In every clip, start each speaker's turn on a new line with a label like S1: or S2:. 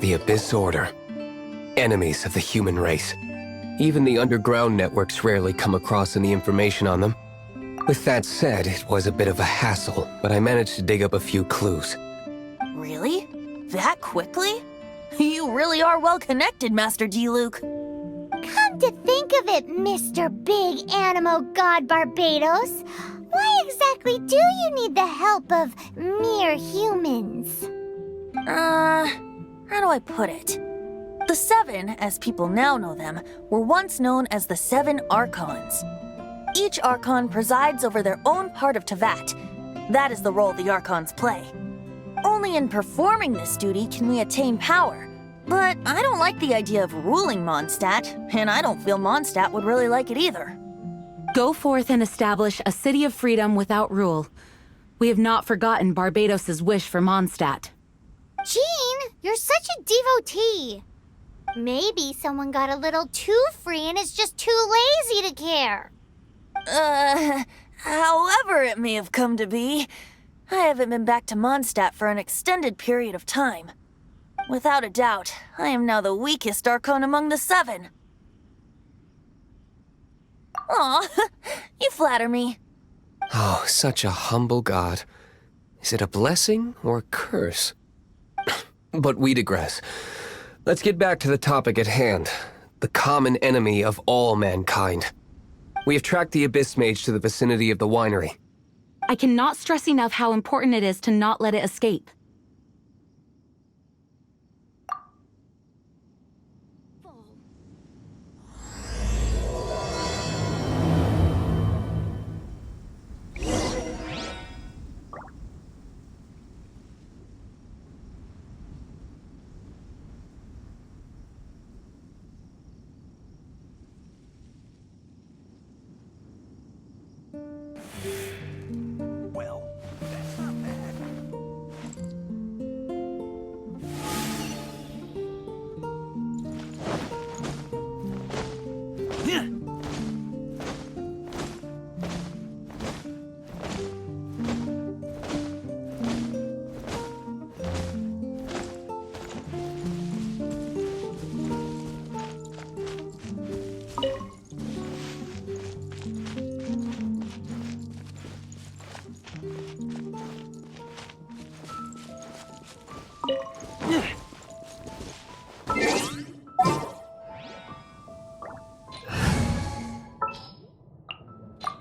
S1: The Abyss Order. Enemies of the human race. Even the underground networks rarely come across any information on them. With that said, it was a bit of a hassle, but I managed to dig up a few clues.
S2: Really? That quickly? You really are well connected, Master D-Luke.
S3: Come to think of it, Mr. Big Animo God Barbados, why exactly do you need the help of mere humans?
S2: How do I put it? The Seven, as people now know them, were once known as the Seven Archons. Each Archon presides over their own part of Teyvat. That is the role the Archons play. Only in performing this duty can we attain power. But I don't like the idea of ruling Mondstadt, and I don't feel Mondstadt would really like it either.
S4: Go forth and establish a city of freedom without rule. We have not forgotten Barbados' wish for Mondstadt.
S3: Jean, you're such a devotee. Maybe someone got a little too free and is just too lazy to care.
S2: However it may have come to be, I haven't been back to Mondstadt for an extended period of time. Without a doubt, I am now the weakest Archon among the Seven. Aw, you flatter me.
S1: Oh, such a humble god. Is it a blessing or a curse? But we digress. Let's get back to the topic at hand. The common enemy of all mankind. We have tracked the Abyss Mage to the vicinity of the winery.
S4: I cannot stress enough how important it is to not let it escape.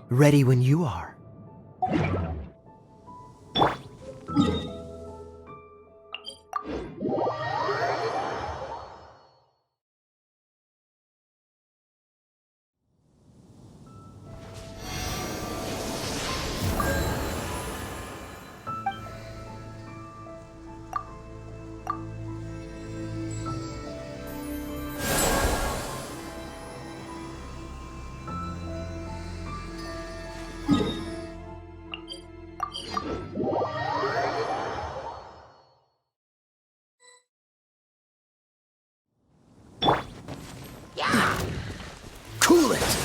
S5: Ready when you are.
S6: Cool it!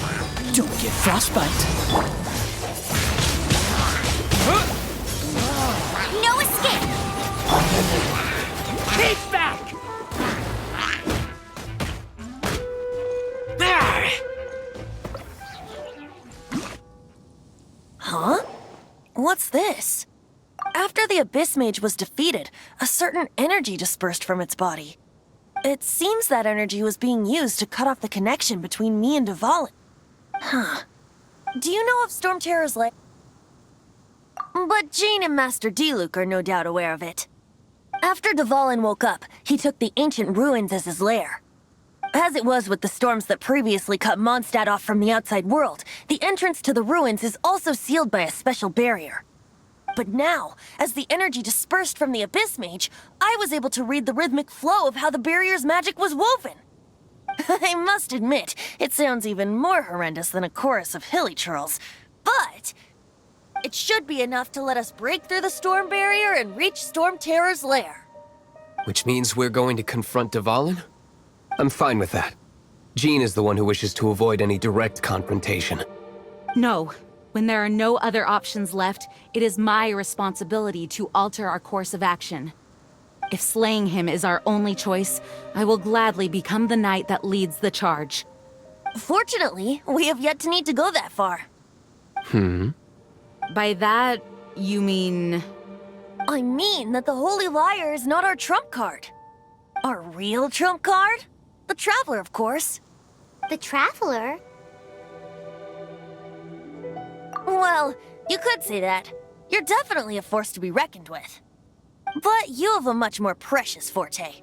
S6: Don't get frostbite.
S3: No escape!
S6: Take back!
S2: Huh? What's this? After the Abyss Mage was defeated, a certain energy dispersed from its body. It seems that energy was being used to cut off the connection between me and Dvalin. Huh. Do you know of Storm Terror's lair? But Jean and Master D-Luke are no doubt aware of it. After Dvalin woke up, he took the ancient ruins as his lair. As it was with the storms that previously cut Mondstadt off from the outside world, the entrance to the ruins is also sealed by a special barrier. But now, as the energy dispersed from the Abyss Mage, I was able to read the rhythmic flow of how the barrier's magic was woven. I must admit, it sounds even more horrendous than a chorus of hilly churls, but it should be enough to let us break through the storm barrier and reach Storm Terror's lair.
S1: Which means we're going to confront Dvalin? I'm fine with that. Jean is the one who wishes to avoid any direct confrontation.
S4: No. When there are no other options left, it is my responsibility to alter our course of action. If slaying him is our only choice, I will gladly become the knight that leads the charge.
S2: Fortunately, we have yet to need to go that far.
S4: By that, you mean...
S2: I mean that the Holy Liar is not our trump card. Our real trump card? The Traveler, of course.
S3: The Traveler?
S2: Well, you could say that. You're definitely a force to be reckoned with. But you have a much more precious forte.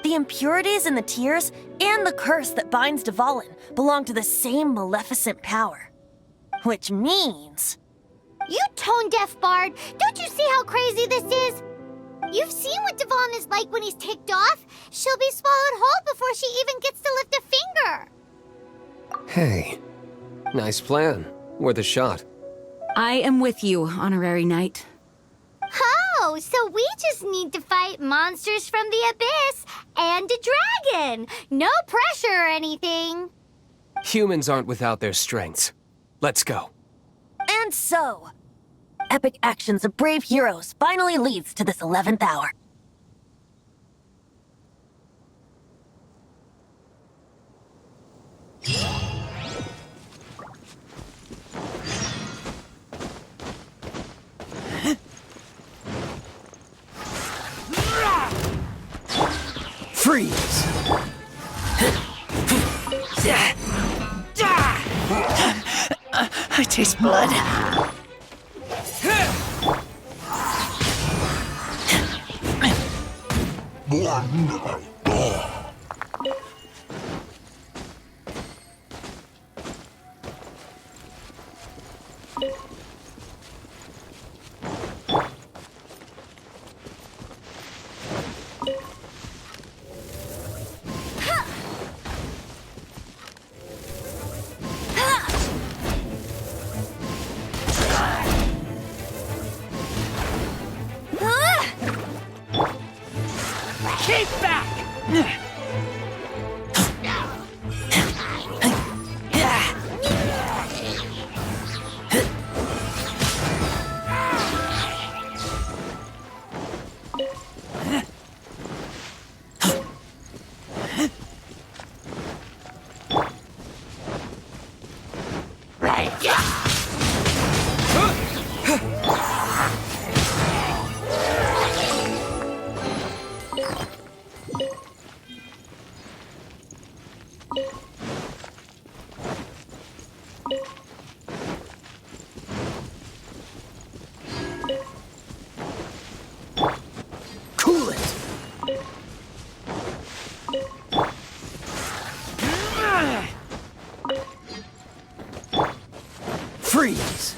S2: The impurities in the tears and the curse that binds Dvalin belong to the same maleficent power. Which means...
S3: You tone-deaf bard! Don't you see how crazy this is? You've seen what Dvalin is like when he's ticked off. She'll be swallowed whole before she even gets to lift a finger.
S1: Hey, nice plan. Worth a shot.
S4: I am with you, honorary knight.
S3: Oh, so we just need to fight monsters from the abyss and a dragon. No pressure or anything.
S1: Humans aren't without their strengths. Let's go.
S2: And so, epic actions of brave heroes finally leads to this 11th hour.
S1: Freeze!
S6: I taste blood. Keep back!
S1: Cool it! Freeze!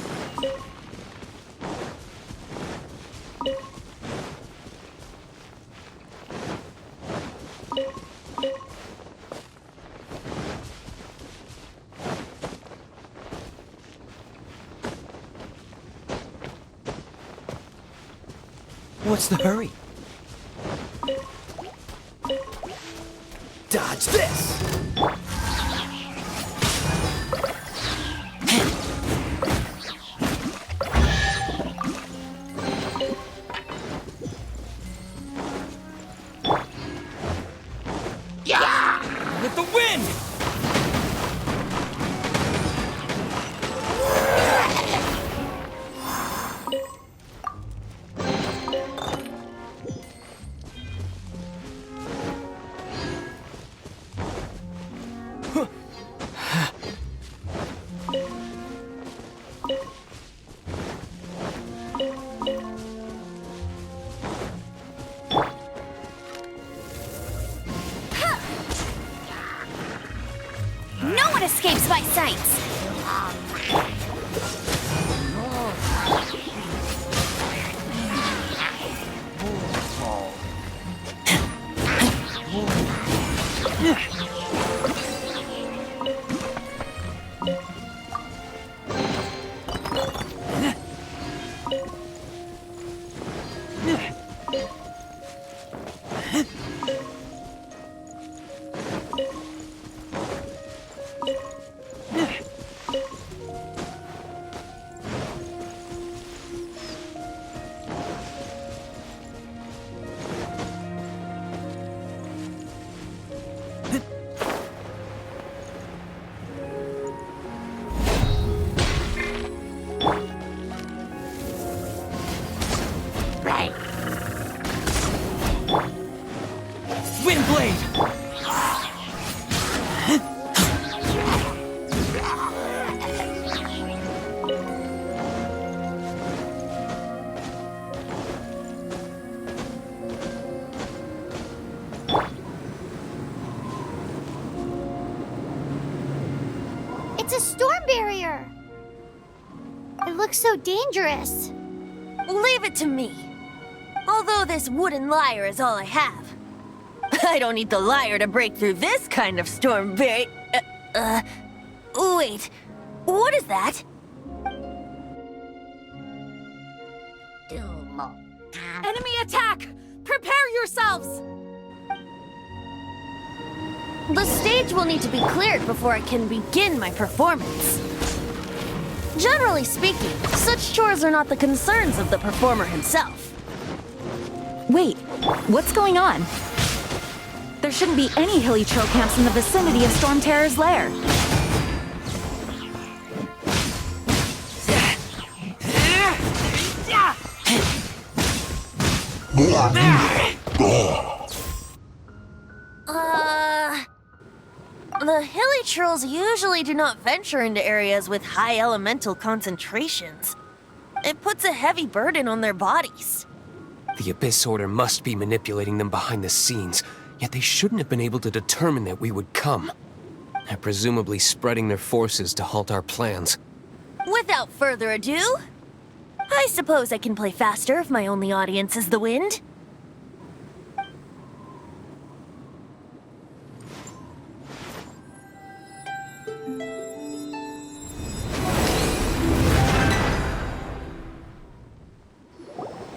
S6: What's the hurry? Dodge this! Yeah! With the wind!
S3: No one escapes my sights.
S6: blade!
S3: It's a storm barrier! It looks so dangerous.
S2: Leave it to me. Although this wooden lyre is all I have. I don't need the lyre to break through this kind of storm wait, what is that?
S4: Enemy attack! Prepare yourselves!
S2: The stage will need to be cleared before I can begin my performance. Generally speaking, such chores are not the concerns of the performer himself.
S4: Wait, what's going on? There shouldn't be any hilly troll camps in the vicinity of Storm Terror's lair.
S2: The hilly trolls usually do not venture into areas with high elemental concentrations. It puts a heavy burden on their bodies.
S1: The Abyss Order must be manipulating them behind the scenes, yet they shouldn't have been able to determine that we would come. They're presumably spreading their forces to halt our plans.
S2: Without further ado, I suppose I can play faster if my only audience is the wind.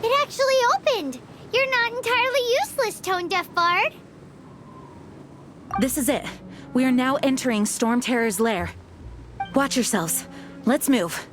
S3: It actually opened! You're not entirely useless, tone-deaf bard.
S4: This is it. We are now entering Storm Terror's lair. Watch yourselves. Let's move.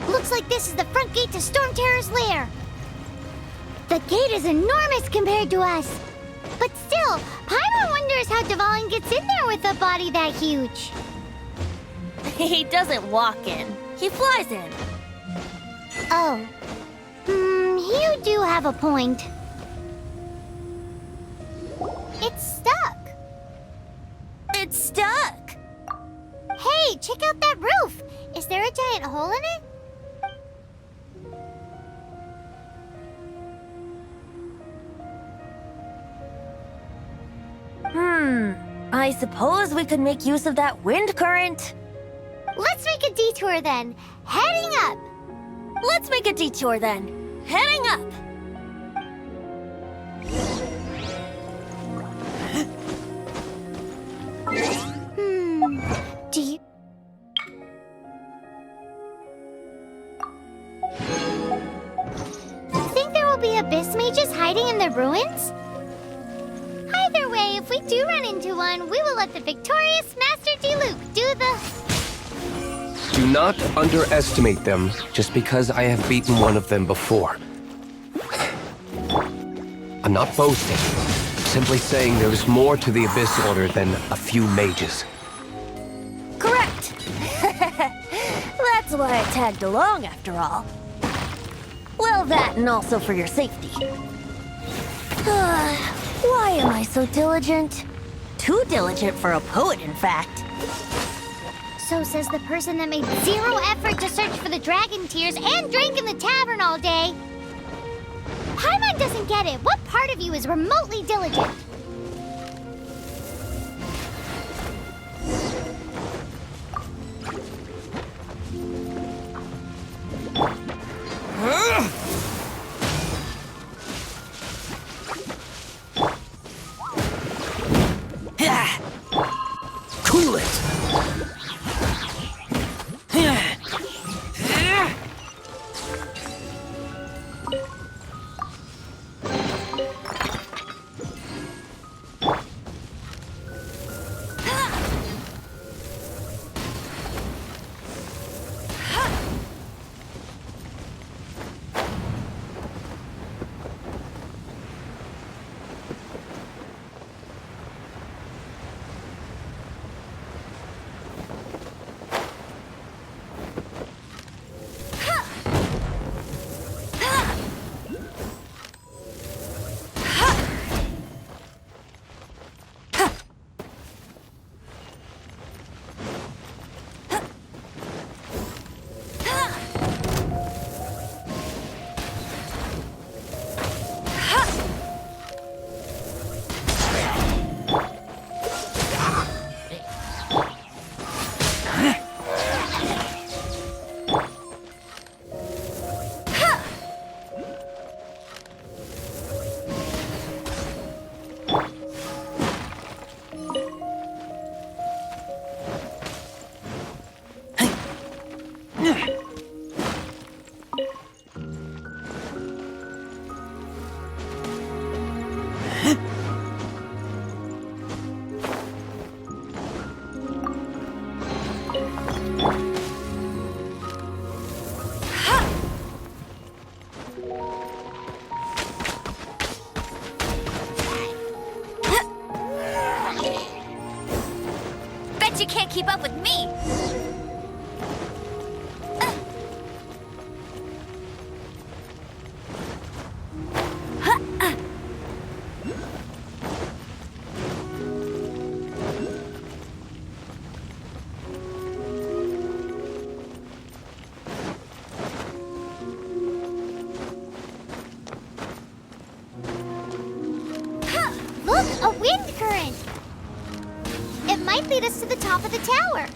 S3: Looks like this is the front gate to Storm Terror's lair. The gate is enormous compared to us. But still, Paimon wonders how Dvalin gets in there with a body that huge.
S2: He doesn't walk in, he flies in.
S3: Oh. You do have a point. It's stuck.
S2: It's stuck.
S3: Hey, check out that roof. Is there a giant hole in it?
S2: I suppose we could make use of that wind current.
S3: Let's make a detour then. Heading up.
S2: Let's make a detour then. Heading up.
S3: Do you... think there will be abyss mages hiding in the ruins? Either way, if we do run into one, we will let the victorious Master Diluc do the...
S1: Do not underestimate them just because I have beaten one of them before. I'm not boasting, simply saying there is more to the Abyss Order than a few mages.
S2: Correct. That's why I tagged along after all. Well, that and also for your safety. Why am I so diligent? Too diligent for a poet, in fact.
S3: So says the person that made zero effort to search for the dragon tears and drank in the tavern all day. Paimon doesn't get it. What part of you is remotely diligent?
S6: Cool it!
S3: keep up with me. Look, a wind current! It might lead us to the top of the tower.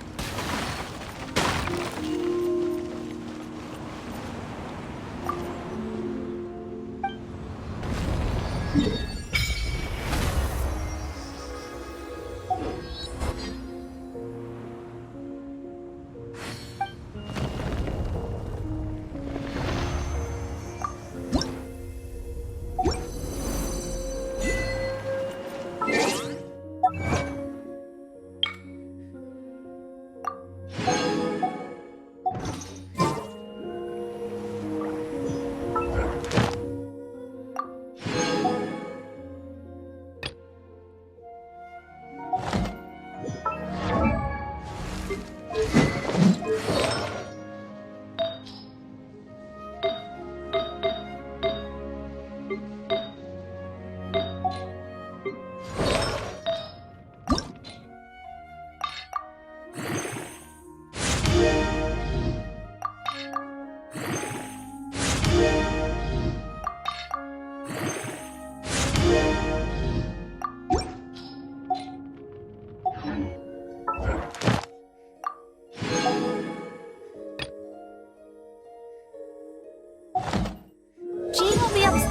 S3: Jean will be upset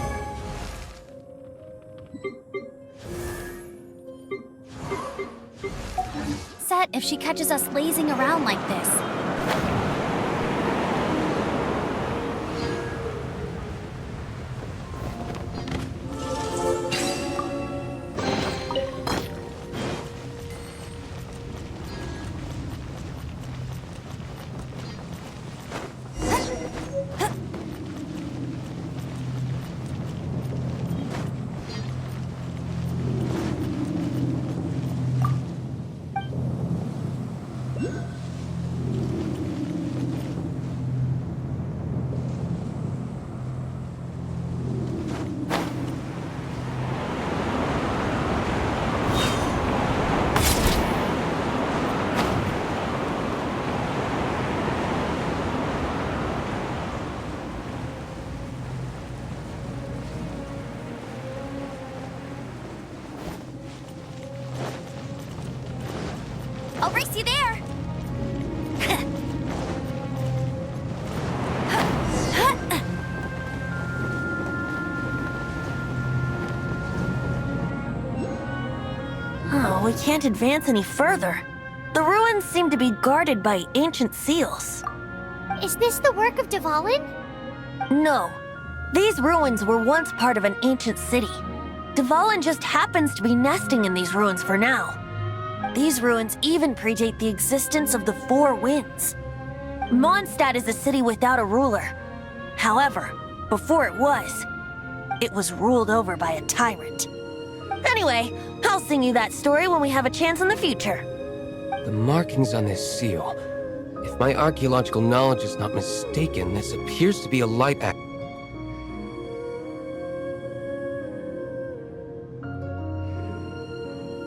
S3: if she catches us lazing around like this. I'll race you there!
S2: Oh, we can't advance any further. The ruins seem to be guarded by ancient seals.
S3: Is this the work of Dvalin?
S2: No. These ruins were once part of an ancient city. Dvalin just happens to be nesting in these ruins for now. These ruins even predate the existence of the Four Winds. Mondstadt is a city without a ruler. However, before it was ruled over by a tyrant. Anyway, I'll sing you that story when we have a chance in the future.
S1: The markings on this seal. If my archaeological knowledge is not mistaken, this appears to be a light act.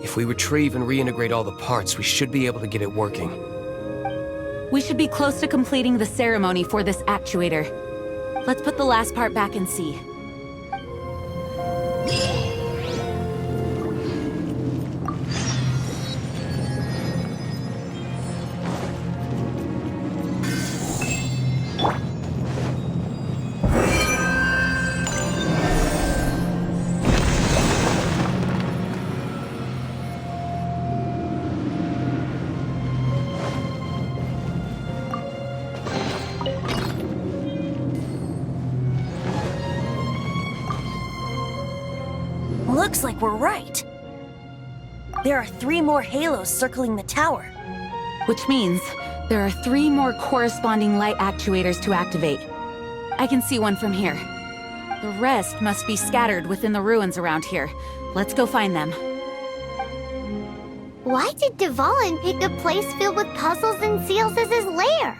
S1: If we retrieve and reintegrate all the parts, we should be able to get it working.
S4: We should be close to completing the ceremony for this actuator. Let's put the last part back and see.
S2: Looks like we're right. There are 3 more halos circling the tower.
S4: Which means there are 3 more corresponding light actuators to activate. I can see one from here. The rest must be scattered within the ruins around here. Let's go find them.
S3: Why did Dvalin pick a place filled with puzzles and seals as his lair?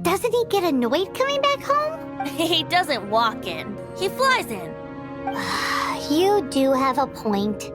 S3: Doesn't he get annoyed coming back home?
S2: He doesn't walk in. He flies in.
S3: You do have a point.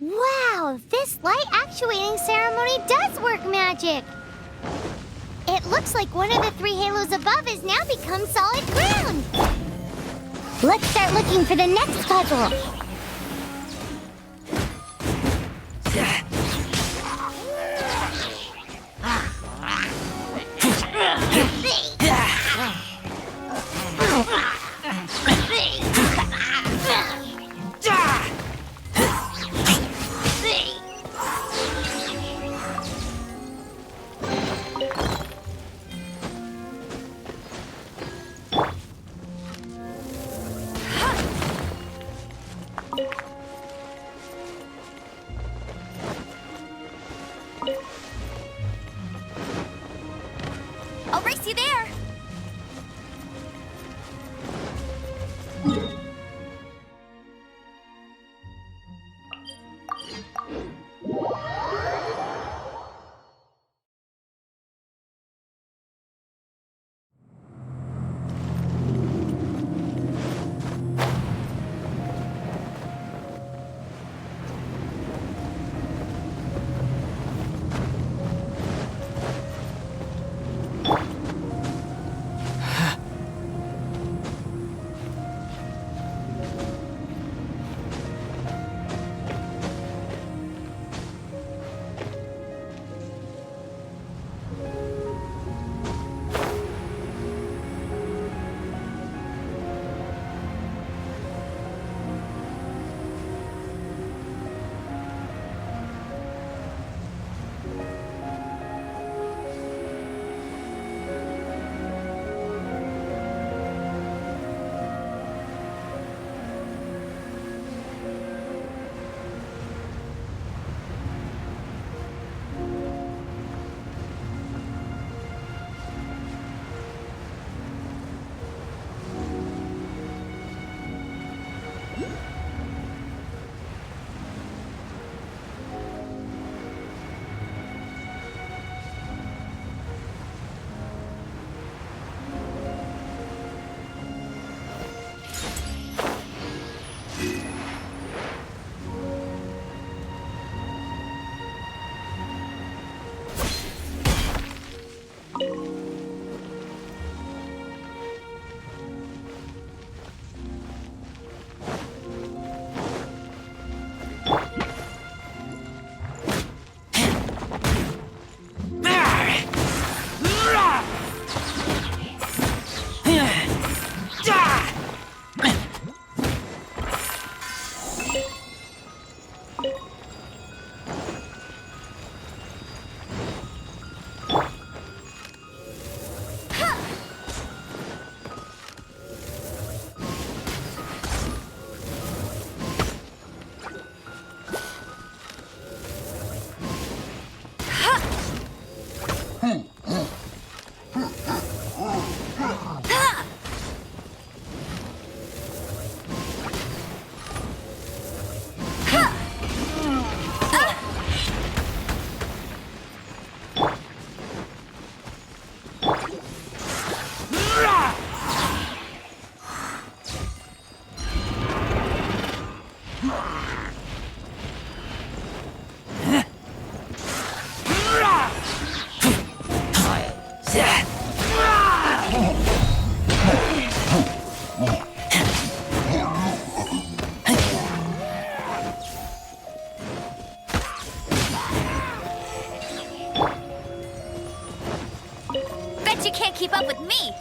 S3: Wow, this light actuating ceremony does work magic! It looks like one of the 3 halos above has now become solid ground! Let's start looking for the next puzzle!
S2: I'll race you there.
S3: Bet you can't keep up with me!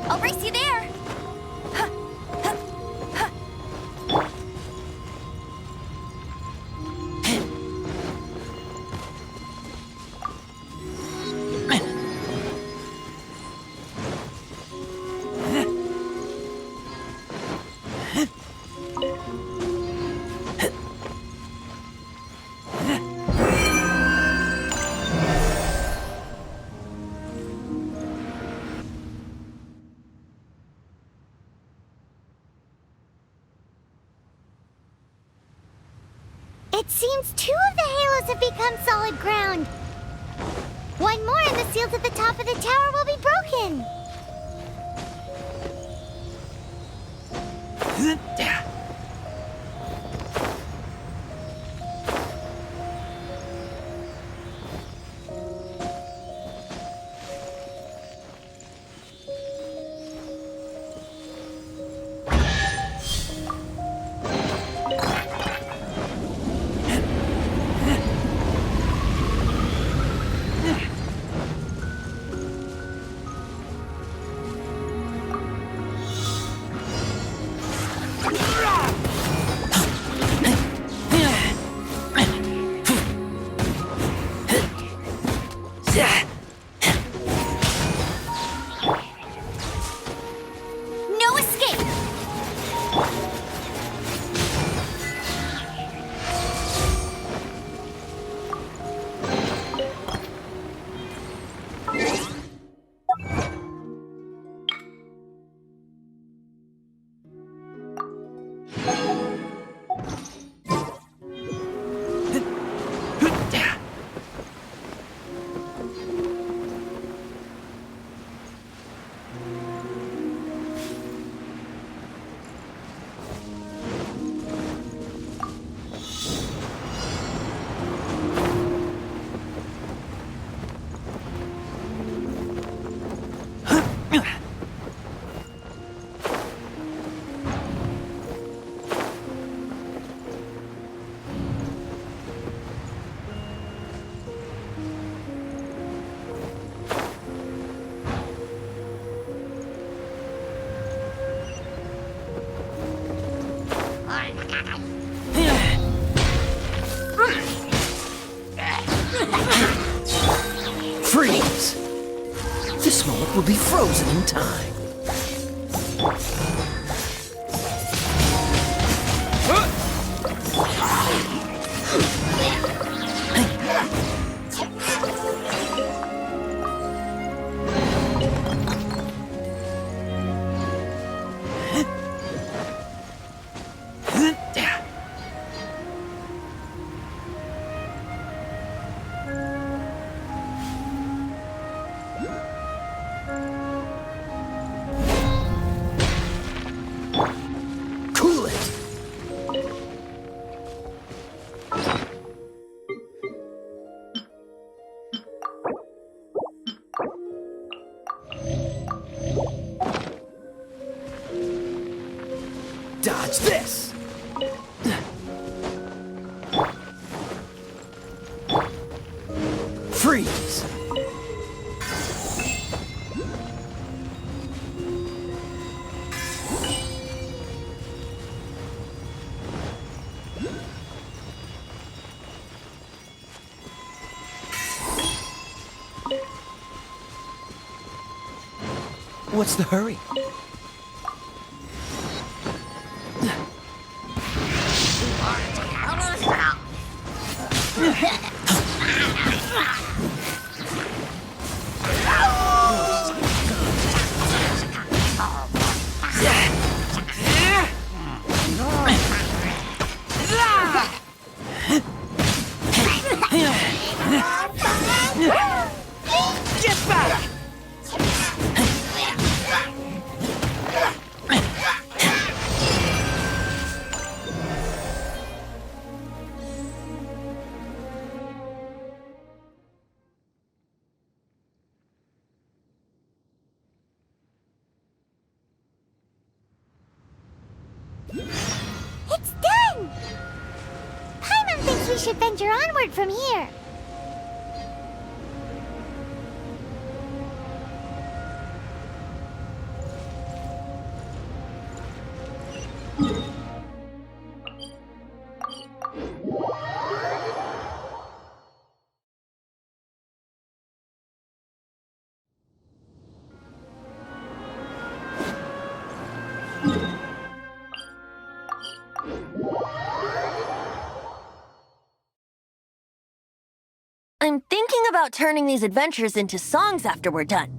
S3: I'll race you there! It seems 2 of the halos have become solid ground. One more and the seal to the top of the tower will be broken. No escape!
S6: Freeze! This moment will be frozen in time. Dodge this! Freeze! What's the hurry? Get back!
S3: It's done! Paimon thinks we should venture onward from here.
S2: I'm thinking about turning these adventures into songs after we're done.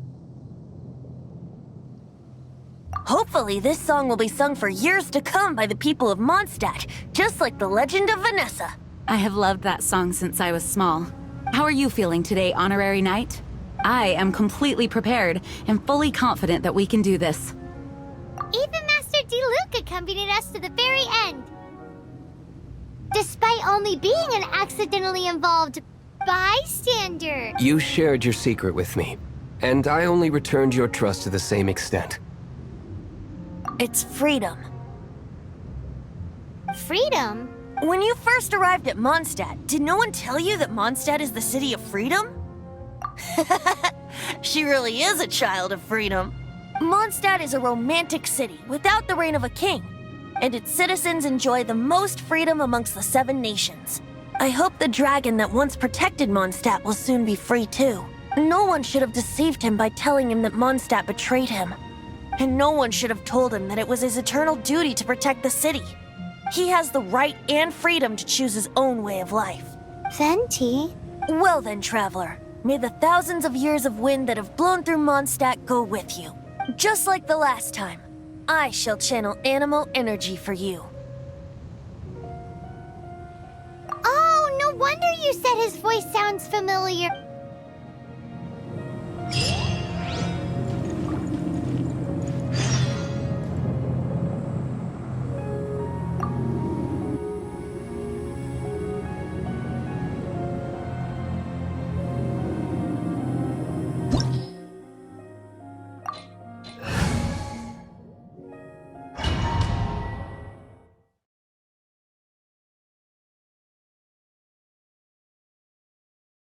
S2: Hopefully, this song will be sung for years to come by the people of Mondstadt, just like the legend of Vanessa.
S4: I have loved that song since I was small. How are you feeling today, Honorary Knight? I am completely prepared and fully confident that we can do this.
S3: Even Master Diluc accompanied us to the very end. Despite only being an accidentally involved bystander.
S1: You shared your secret with me, and I only returned your trust to the same extent.
S2: It's freedom.
S3: Freedom?
S2: When you first arrived at Mondstadt, did no one tell you that Mondstadt is the city of freedom? She really is a child of freedom. Mondstadt is a romantic city without the reign of a king, and its citizens enjoy the most freedom amongst the 7 nations. I hope the dragon that once protected Mondstadt will soon be free too. No one should have deceived him by telling him that Mondstadt betrayed him. And no one should have told him that it was his eternal duty to protect the city. He has the right and freedom to choose his own way of life.
S3: Venti?
S2: Well then, traveler, may the thousands of years of wind that have blown through Mondstadt go with you. Just like the last time, I shall channel animal energy for you.
S3: Oh, no wonder you said his voice sounds familiar.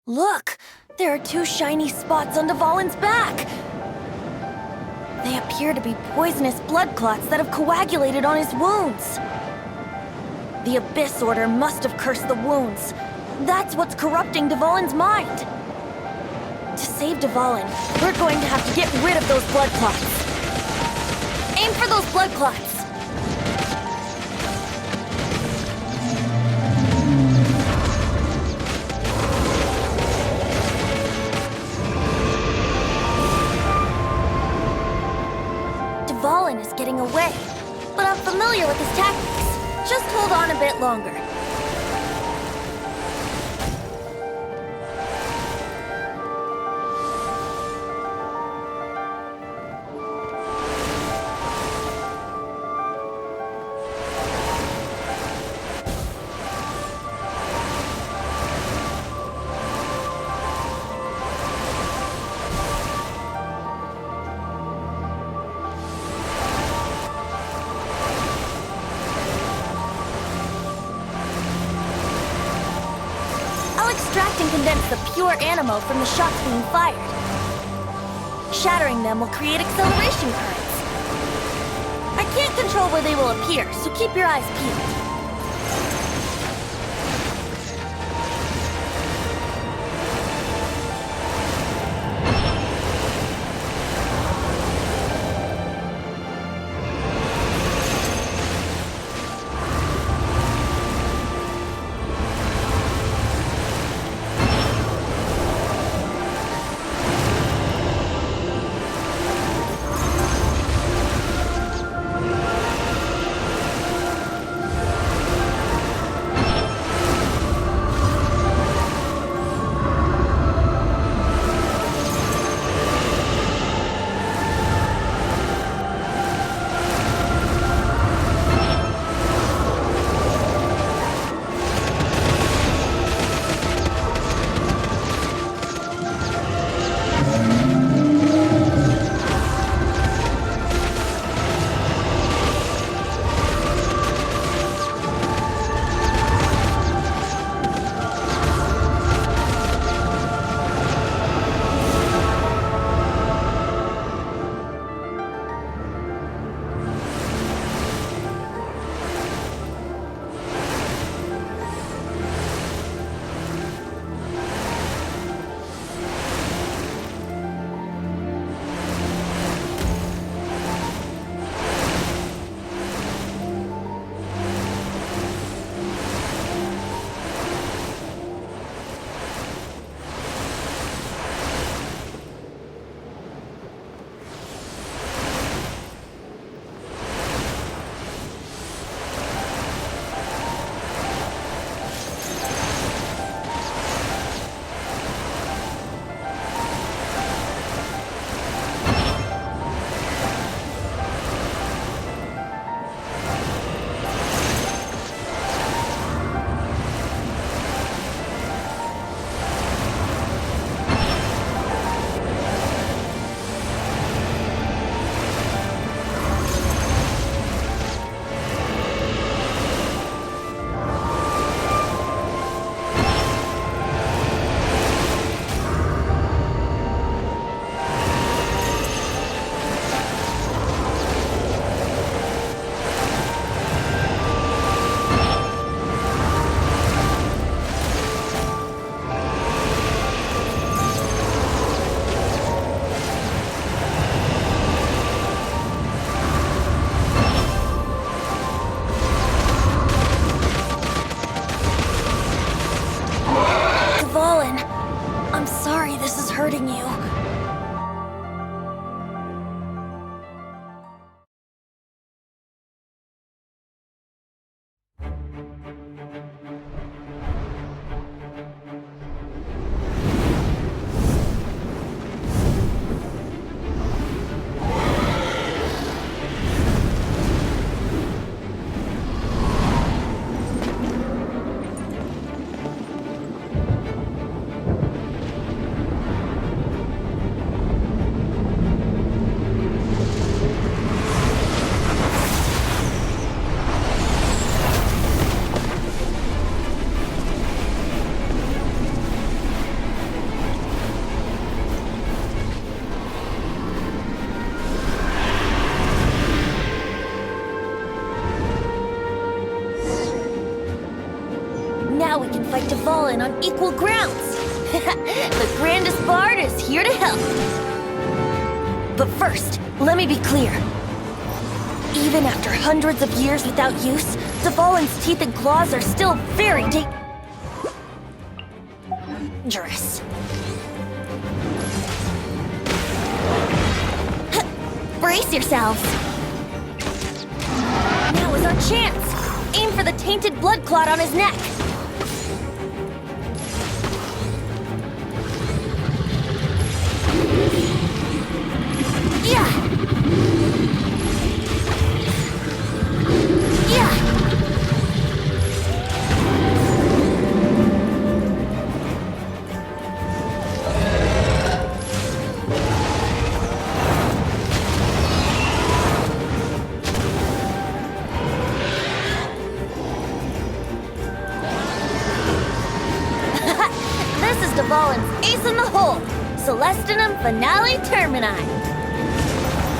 S2: Look! There are 2 shiny spots on Dvalin's back! They appear to be poisonous blood clots that have coagulated on his wounds. The Abyss Order must have cursed the wounds. That's what's corrupting Dvalin's mind. To save Dvalin, we're going to have to get rid of those blood clots. Aim for those blood clots! Dvalin is getting away, but I'm familiar with his tactics. Just hold on a bit longer. against the pure animo from the shots being fired. Shattering them will create acceleration currents. I can't control where they will appear, so keep your eyes peeled. hurting you. Now we can fight Dvalin on equal grounds. The grandest bard is here to help. But first, let me be clear. Even after hundreds of years without use, Dvalin's teeth and claws are still very dangerous. Brace yourselves. Now is our chance. Aim for the tainted blood clot on his neck. Yeah. Yeah. This is Valen's ace in the hole! Celestinum Finale Termini!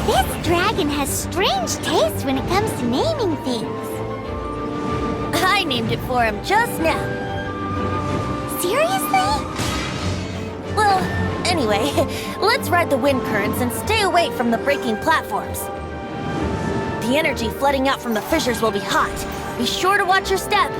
S3: This dragon has strange taste when it comes to naming things.
S2: I named it for him just now.
S3: Seriously?
S2: Well, anyway, let's ride the wind currents and stay away from the breaking platforms. The energy flooding out from the fissures will be hot. Be sure to watch your step.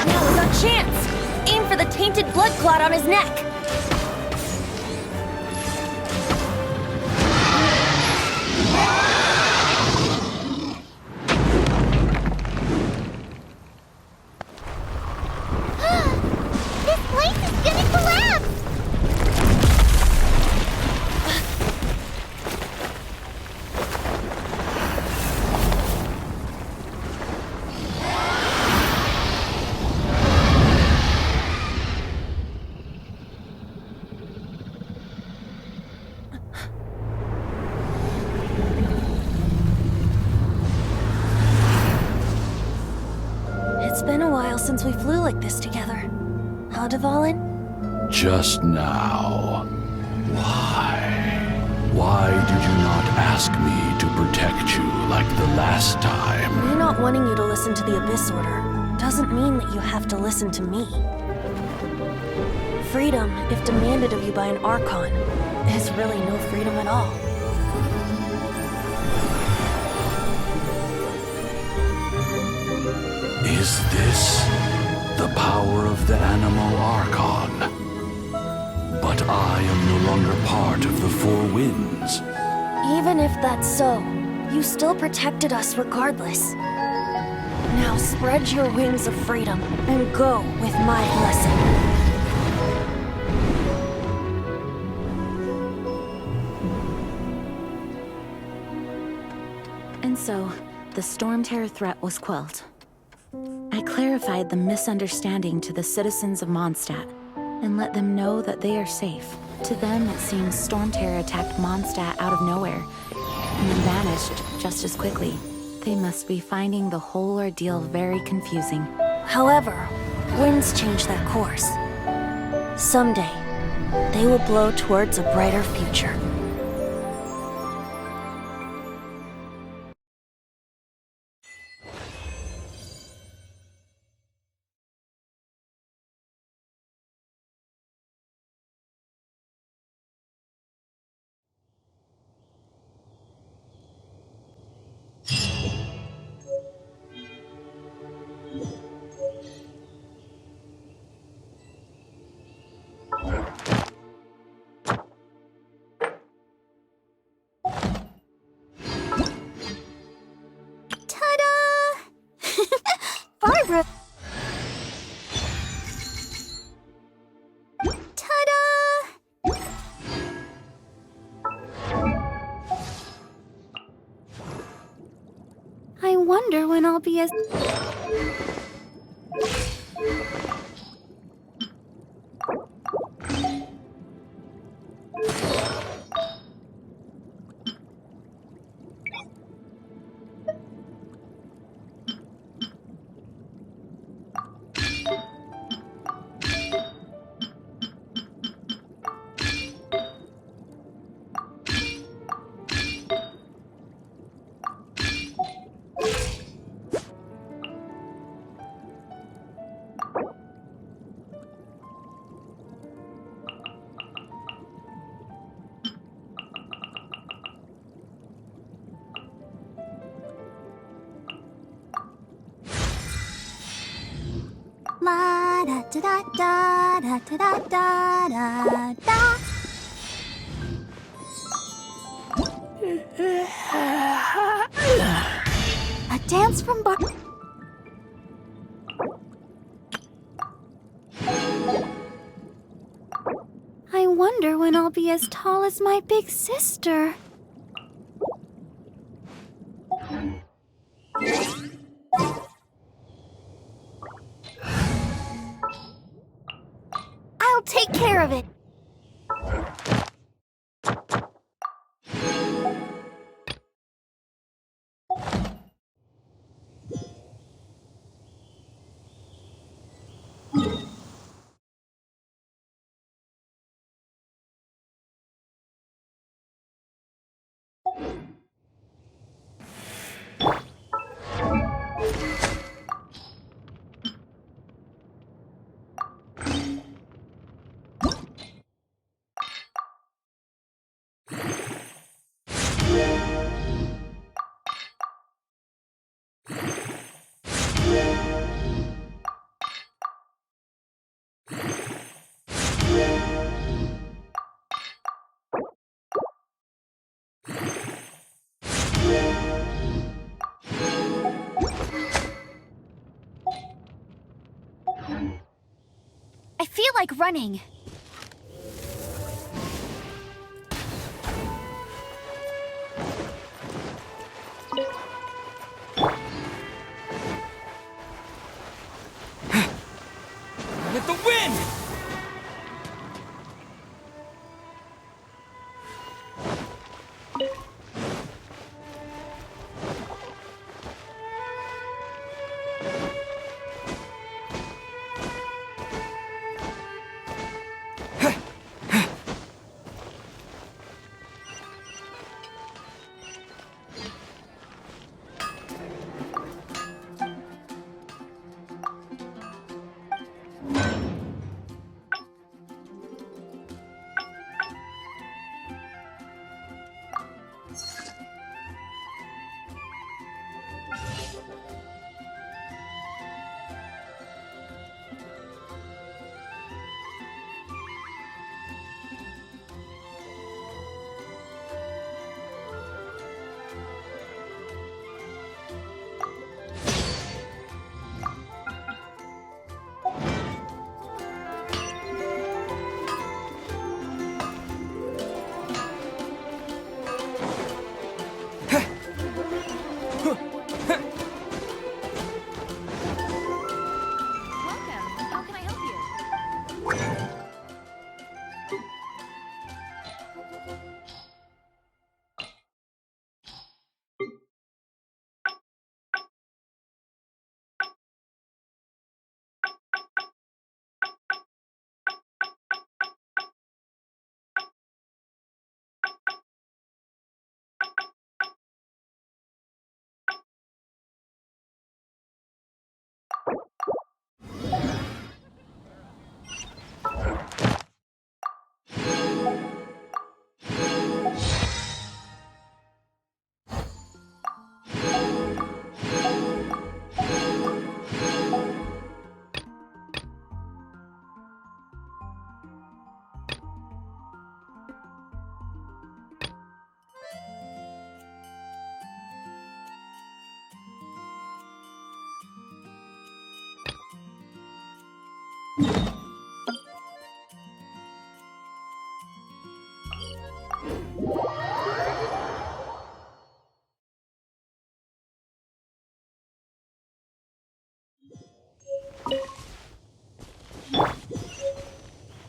S2: Now is our chance. Aim for the tainted blood clot on his neck.
S3: This place is gonna collapse!
S2: It's been a while since we flew like this together. Huh, Dvalin?
S5: Just now. Why? Why did you not ask me to protect you like the last time?
S2: Me not wanting you to listen to the Abyss Order doesn't mean that you have to listen to me. Freedom, if demanded of you by an Archon, is really no freedom at all.
S5: Is this the power of the Animal Archon? But I am no longer part of the Four Winds.
S2: Even if that's so, you still protected us regardless. Now spread your wings of freedom and go with my blessing.
S4: And so, the Storm Terror threat was quelled. I clarified the misunderstanding to the citizens of Mondstadt and let them know that they are safe. To them, it seems Storm Terror attacked Mondstadt out of nowhere and then vanished just as quickly. They must be finding the whole ordeal very confusing.
S2: However, winds change their course. Someday, they will blow towards a brighter future.
S3: Ta-da! Barbara! Ta-da! I wonder when I'll be as... La da da da da da da da da da. A dance from Bar. I wonder when I'll be as tall as my big sister. I'll take care of it. I feel like running.
S6: With the wind!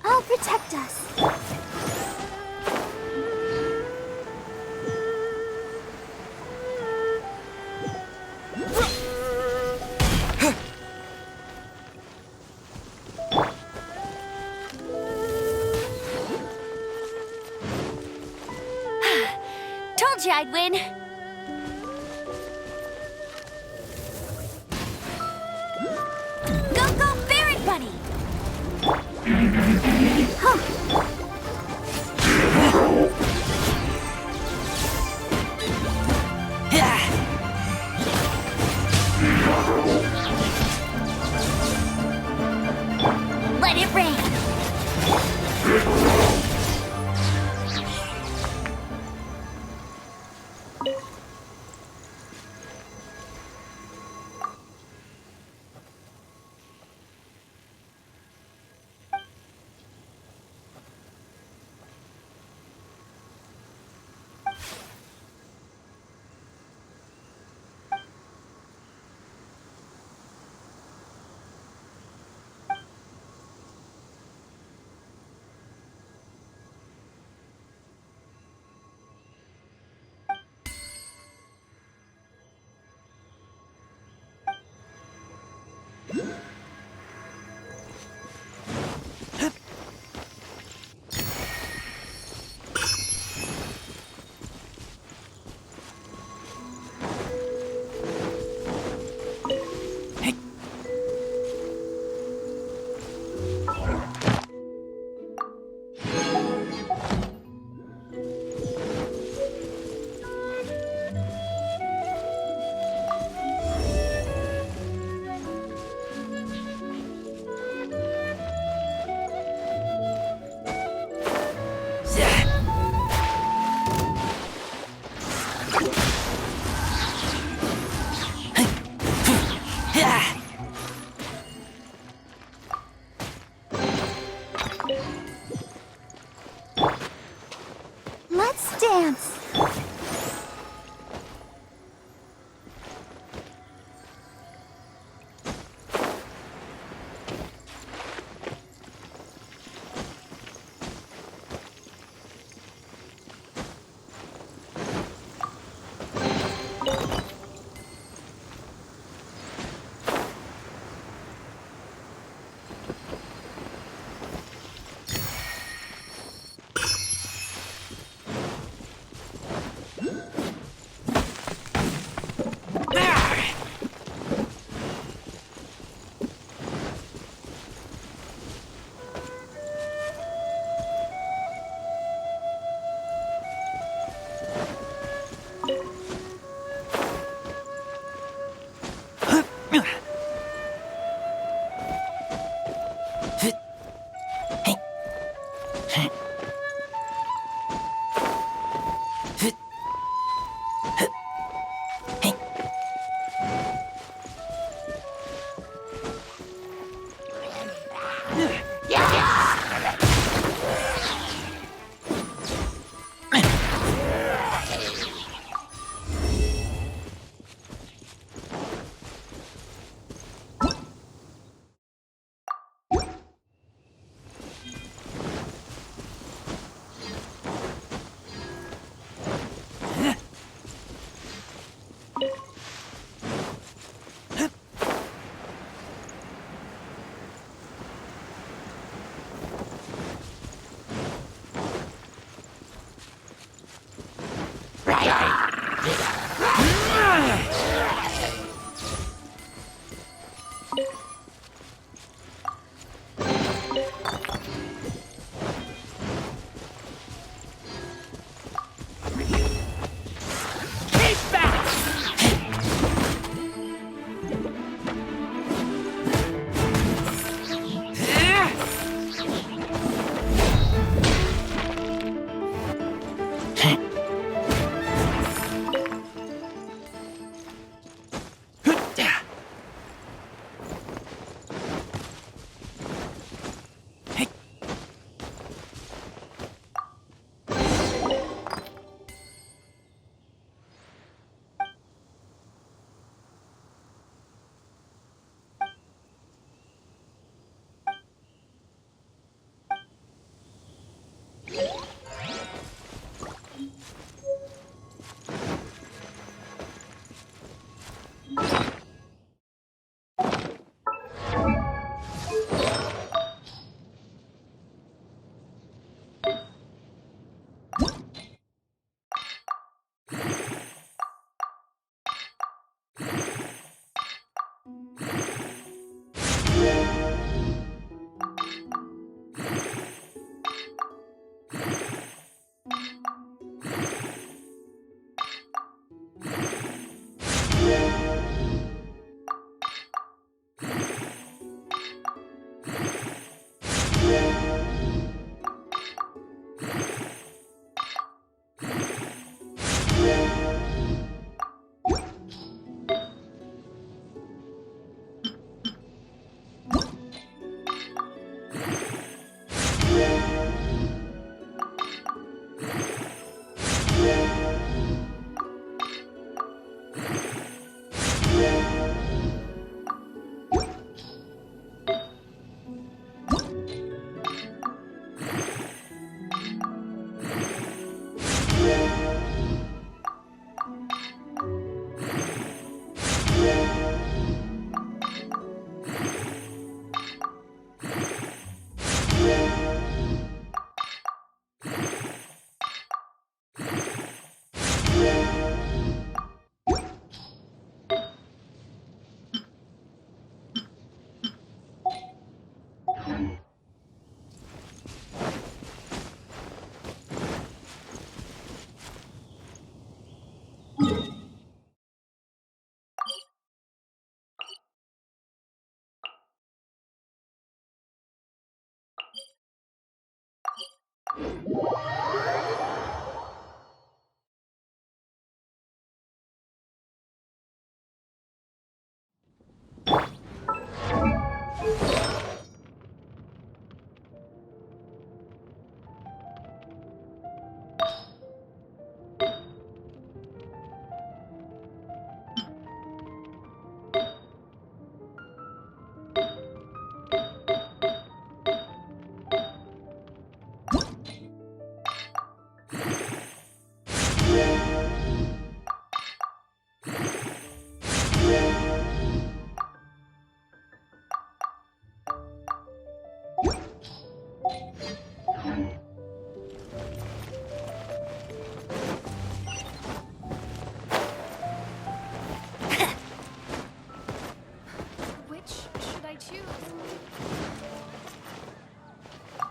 S3: I'll protect us. Told you I'd win. Go, go, Barret Bunny! Let it rain!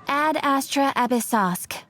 S3: Ad Astra Abyssosk.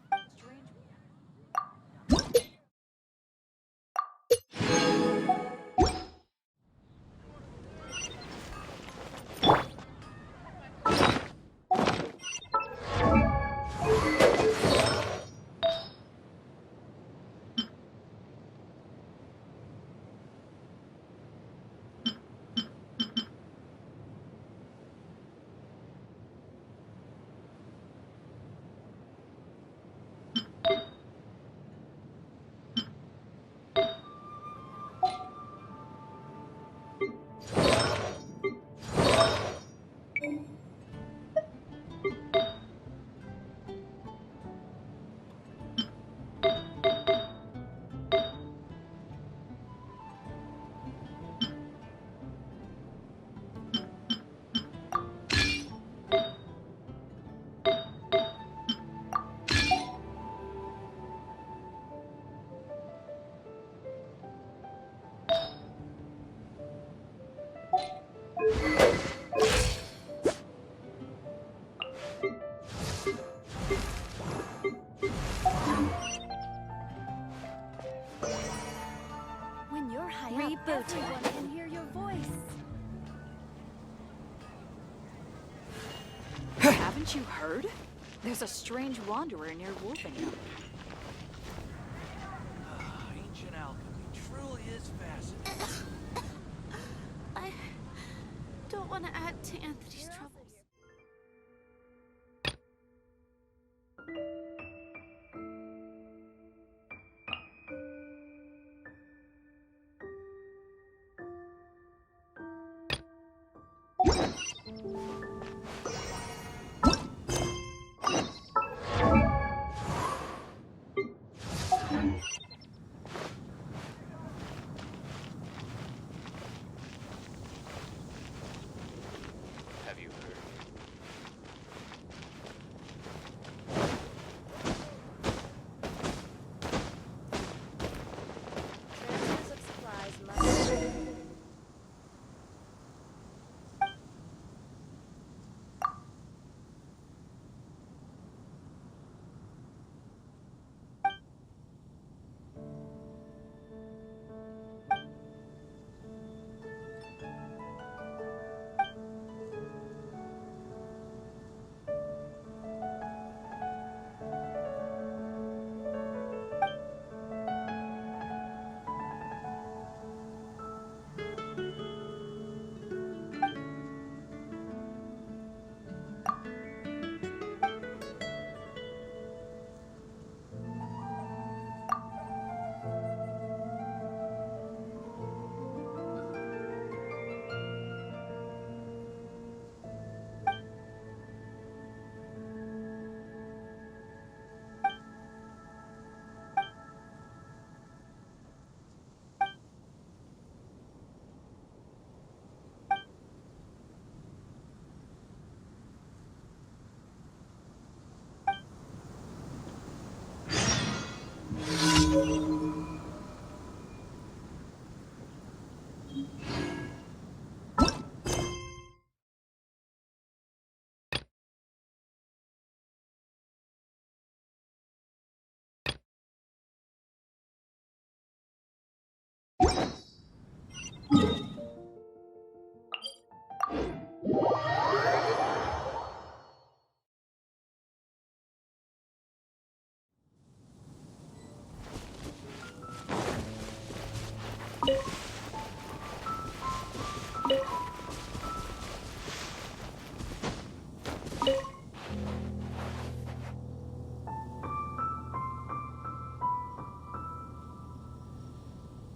S7: Haven't you heard? There's a strange wanderer near Wolfenham.
S8: Ancient alchemy truly is fascinating.
S4: I don't want to add to Anthony's troubles.
S8: Have you heard?
S2: Transfers of supplies must...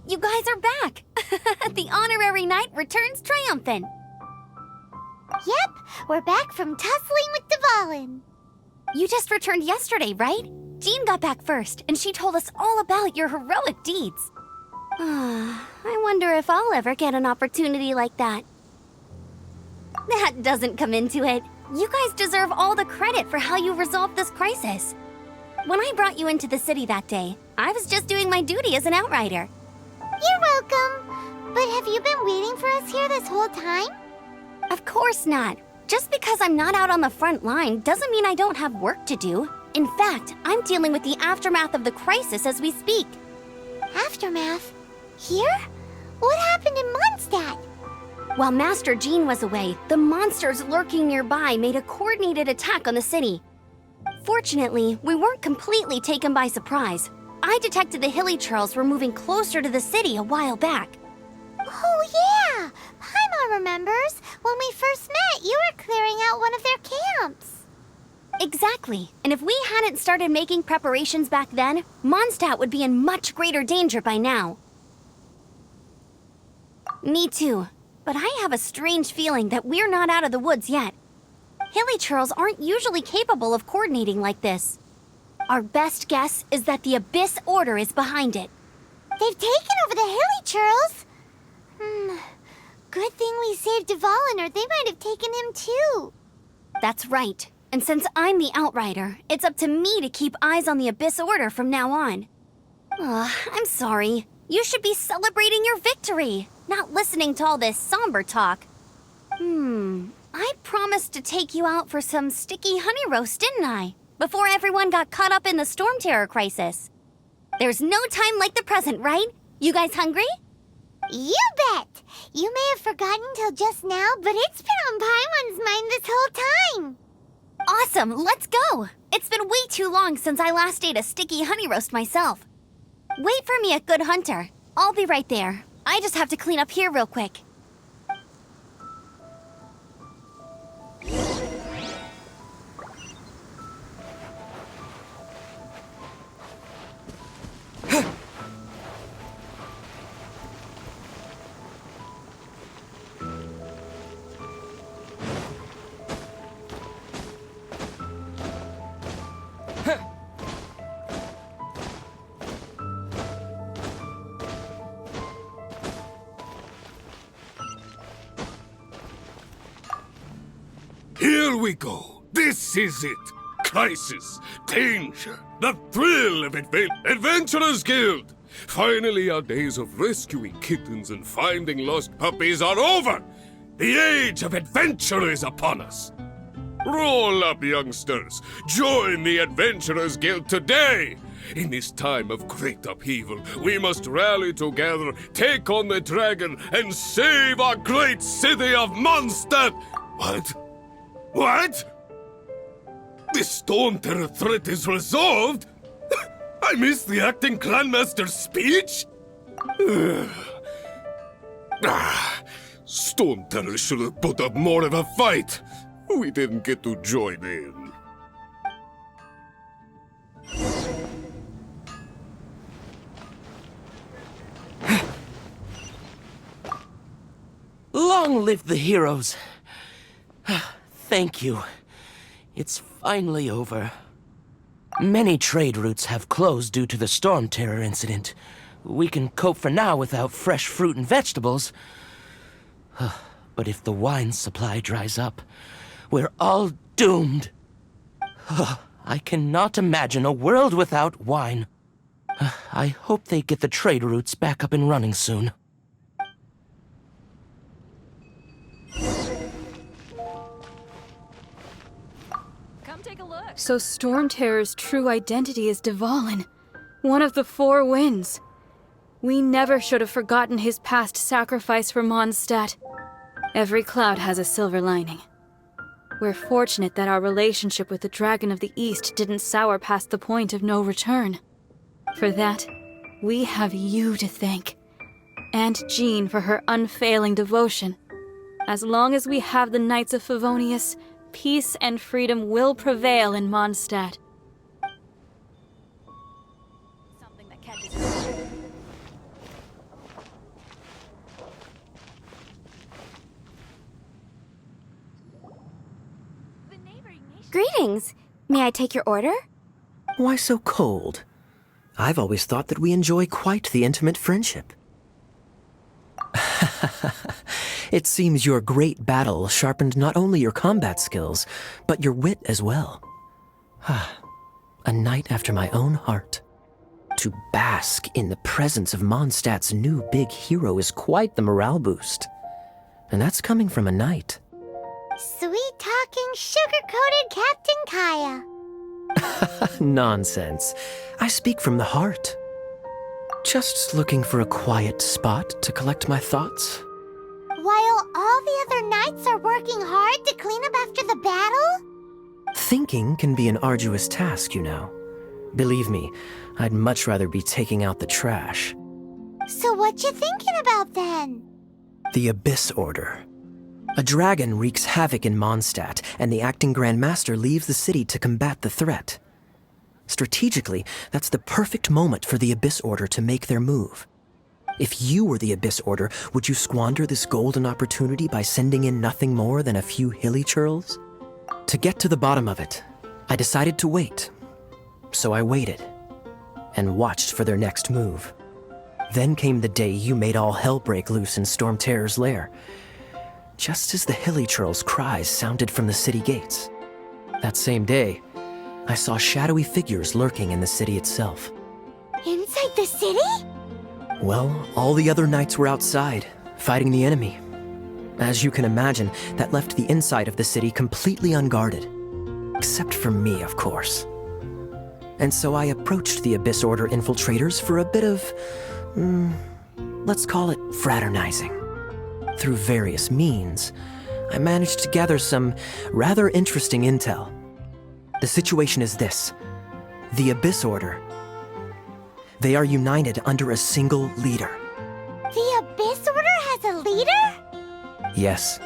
S3: You guys are back! The honorary knight returns triumphant. Yep, we're back from tussling with Dvalin. You just returned yesterday, right? Jean got back first, and she told us all about your heroic deeds. I wonder if I'll ever get an opportunity like that. That doesn't come into it. You guys deserve all the credit for how you resolved this crisis. When I brought you into the city that day, I was just doing my duty as an outrider. You're welcome. But have you been waiting for us here this whole time? Of course not. Just because I'm not out on the front line doesn't mean I don't have work to do. In fact, I'm dealing with the aftermath of the crisis as we speak. Aftermath? Here? What happened in Mondstadt? While Master Jean was away, the monsters lurking nearby made a coordinated attack on the city. Fortunately, we weren't completely taken by surprise. I detected the Hilly Churls were moving closer to the city a while back. Oh yeah! Paimon remembers. When we first met, you were clearing out one of their camps. Exactly. And if we hadn't started making preparations back then, Mondstadt would be in much greater danger by now. Me too. But I have a strange feeling that we're not out of the woods yet. Hilly Churls aren't usually capable of coordinating like this. Our best guess is that the Abyss Order is behind it. They've taken over the Hilly Churls? Good thing we saved Dvalin, or they might have taken him too. That's right. And since I'm the Outrider, it's up to me to keep eyes on the Abyss Order from now on. I'm sorry. You should be celebrating your victory, not listening to all this somber talk. I promised to take you out for some sticky honey roast, didn't I? Before everyone got caught up in the storm terror crisis. There's no time like the present, right? You guys hungry? You bet! You may have forgotten till just now, but it's been on Paimon's mind this whole time. Awesome, let's go! It's been way too long since I last ate a sticky honey roast myself. Wait for me at Good Hunter. I'll be right there. I just have to clean up here real quick.
S9: Here we go. This is it. Crisis, danger, the thrill of Adventurers Guild. Finally, our days of rescuing kittens and finding lost puppies are over. The age of adventure is upon us. Roll up, youngsters. Join the Adventurers Guild today. In this time of great upheaval, we must rally together, take on the dragon, and save our great city of Mondstadt. What? What? The Storm Terror threat is resolved? I missed the acting clanmaster's speech? Storm Terror should have put up more of a fight. We didn't get to join in.
S6: Long live the heroes. Thank you. It's finally over. Many trade routes have closed due to the Storm Terror incident. We can cope for now without fresh fruit and vegetables. But if the wine supply dries up, we're all doomed. I cannot imagine a world without wine. I hope they get the trade routes back up and running soon.
S10: So Storm Terror's true identity is Dvalin, one of the Four Winds. We never should have forgotten his past sacrifice for Mondstadt. Every cloud has a silver lining. We're fortunate that our relationship with the Dragon of the East didn't sour past the point of no return. For that, we have you to thank. And Jean for her unfailing devotion. As long as we have the Knights of Favonius, peace and freedom will prevail in Mondstadt.
S7: Something that catches
S3: Greetings. May I take your order?
S6: Why so cold? I've always thought that we enjoy quite the intimate friendship. It seems your great battle sharpened not only your combat skills, but your wit as well. A knight after my own heart. To bask in the presence of Mondstadt's new big hero is quite the morale boost. And that's coming from a knight.
S3: Sweet-talking, sugar-coated Captain Kaya.
S6: Nonsense. I speak from the heart. Just looking for a quiet spot to collect my thoughts.
S3: While all the other knights are working hard to clean up after the battle?
S6: Thinking can be an arduous task, you know. Believe me, I'd much rather be taking out the trash.
S3: So what you thinking about then?
S6: The Abyss Order. A dragon wreaks havoc in Mondstadt, and the acting Grand Master leaves the city to combat the threat. Strategically, that's the perfect moment for the Abyss Order to make their move. If you were the Abyss Order, would you squander this golden opportunity by sending in nothing more than a few hilly churls? To get to the bottom of it, I decided to wait. So I waited, and watched for their next move. Then came the day you made all hell break loose in Storm Terror's lair, just as the hilly churls' cries sounded from the city gates. That same day, I saw shadowy figures lurking in the city itself.
S3: Inside the city?
S6: Well, all the other knights were outside, fighting the enemy. As you can imagine, that left the inside of the city completely unguarded. Except for me, of course. And so I approached the Abyss Order infiltrators for a bit of, let's call it fraternizing. Through various means, I managed to gather some rather interesting intel. The situation is this. The Abyss Order. They are united under a single leader.
S3: The Abyss Order has a leader?
S6: Yes.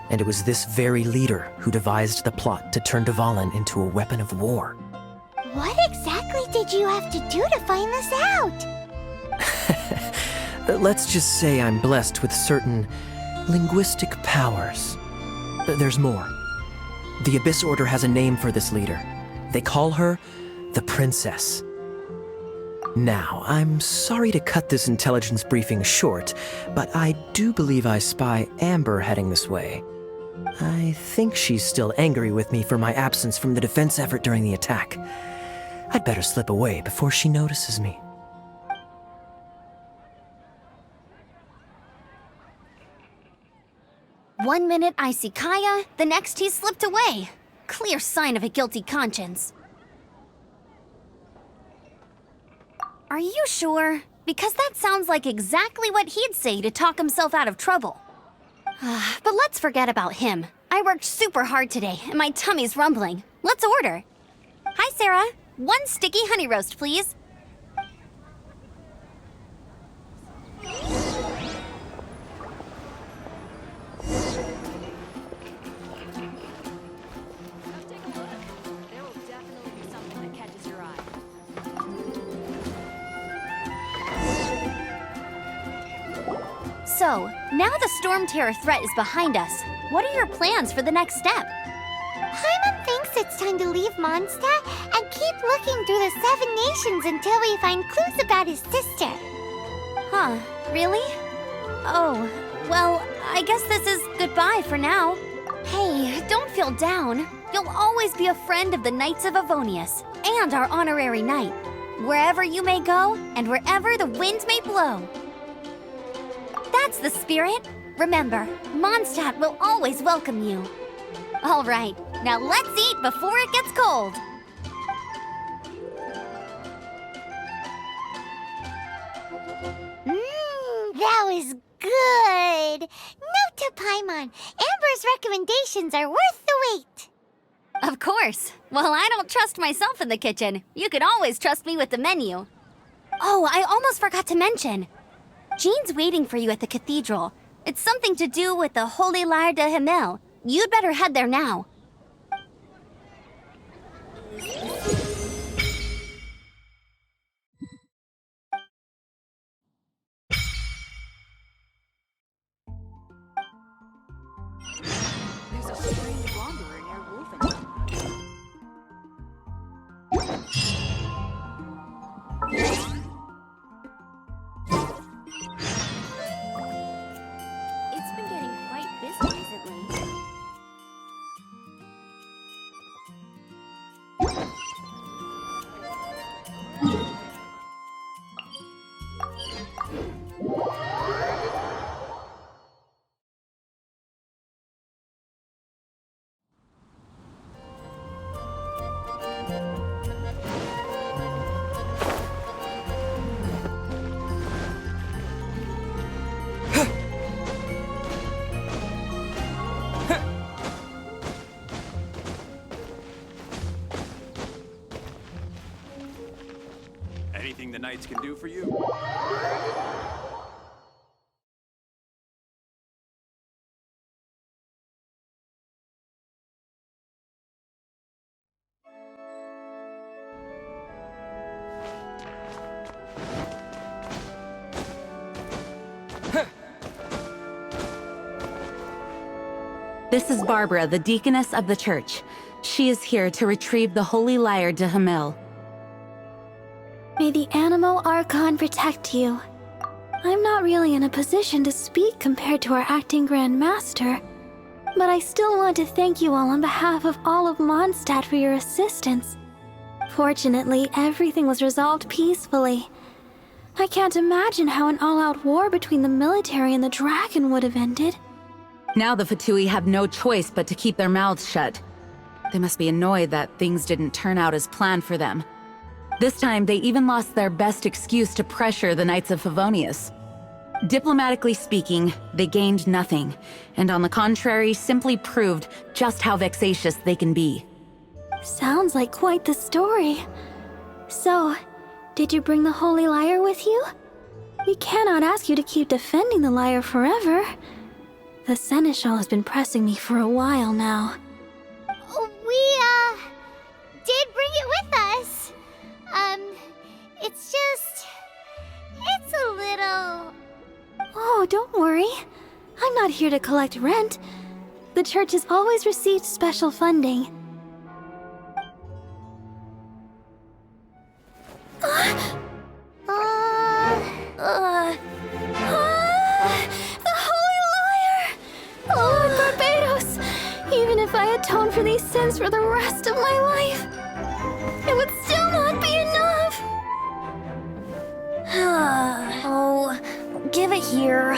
S6: And it was this very leader who devised the plot to turn Dvalin into a weapon of war.
S3: What exactly did you have to do to find this out?
S6: Let's just say I'm blessed with certain linguistic powers. There's more. The Abyss Order has a name for this leader. They call her the Princess. Now, I'm sorry to cut this intelligence briefing short, but I do believe I spy Amber heading this way. I think she's still angry with me for my absence from the defense effort during the attack. I'd better slip away before she notices me.
S3: One minute I see Kaya, the next he slipped away. Clear sign of a guilty conscience. Are you sure? Because that sounds like exactly what he'd say to talk himself out of trouble. But let's forget about him. I worked super hard today, and my tummy's rumbling. Let's order. Hi, Sarah. 1 sticky honey roast, please. So, now the Storm Terror threat is behind us. What are your plans for the next step?
S11: Paimon thinks it's time to leave Mondstadt and keep looking through the 7 nations until we find clues about his sister.
S3: Huh, really? Oh, well, I guess this is goodbye for now. Hey, don't feel down. You'll always be a friend of the Knights of Avonius and our honorary knight. Wherever you may go and wherever the wind may blow. That's the spirit. Remember, Mondstadt will always welcome you. All right, now let's eat before it gets cold.
S11: That was good. Note to Paimon, Amber's recommendations are worth the wait.
S3: Of course. Well, I don't trust myself in the kitchen. You can always trust me with the menu. Oh, I almost forgot to mention. Jean's waiting for you at the cathedral. It's something to do with the Holy Lyre de Himmel. You'd better head there now.
S7: There's a strange wanderer near Wolfen.
S3: It's been getting quite busy recently.
S12: Anything the Knights can do for you?
S4: This is Barbara, the deaconess of the church. She is here to retrieve the Holy Lyre de Himmel.
S13: May the Animal Archon protect you. I'm not really in a position to speak compared to our acting Grand Master, but I still want to thank you all on behalf of all of Mondstadt for your assistance. Fortunately, everything was resolved peacefully. I can't imagine how an all-out war between the military and the dragon would have ended.
S4: Now the Fatui have no choice but to keep their mouths shut. They must be annoyed that things didn't turn out as planned for them. This time, they even lost their best excuse to pressure the Knights of Favonius. Diplomatically speaking, they gained nothing, and on the contrary, simply proved just how vexatious they can be.
S13: Sounds like quite the story. So, did you bring the Holy Lyre with you? We cannot ask you to keep defending the lyre forever. The Seneschal has been pressing me for a while now.
S3: We, did bring it with us. It's just... it's a little...
S13: Oh, don't worry. I'm not here to collect rent. The church has always received special funding. The Holy Lyre! Lord Barbados! Even if I atone for these sins for the rest of my life, it would still not be enough!
S2: Oh, give it here.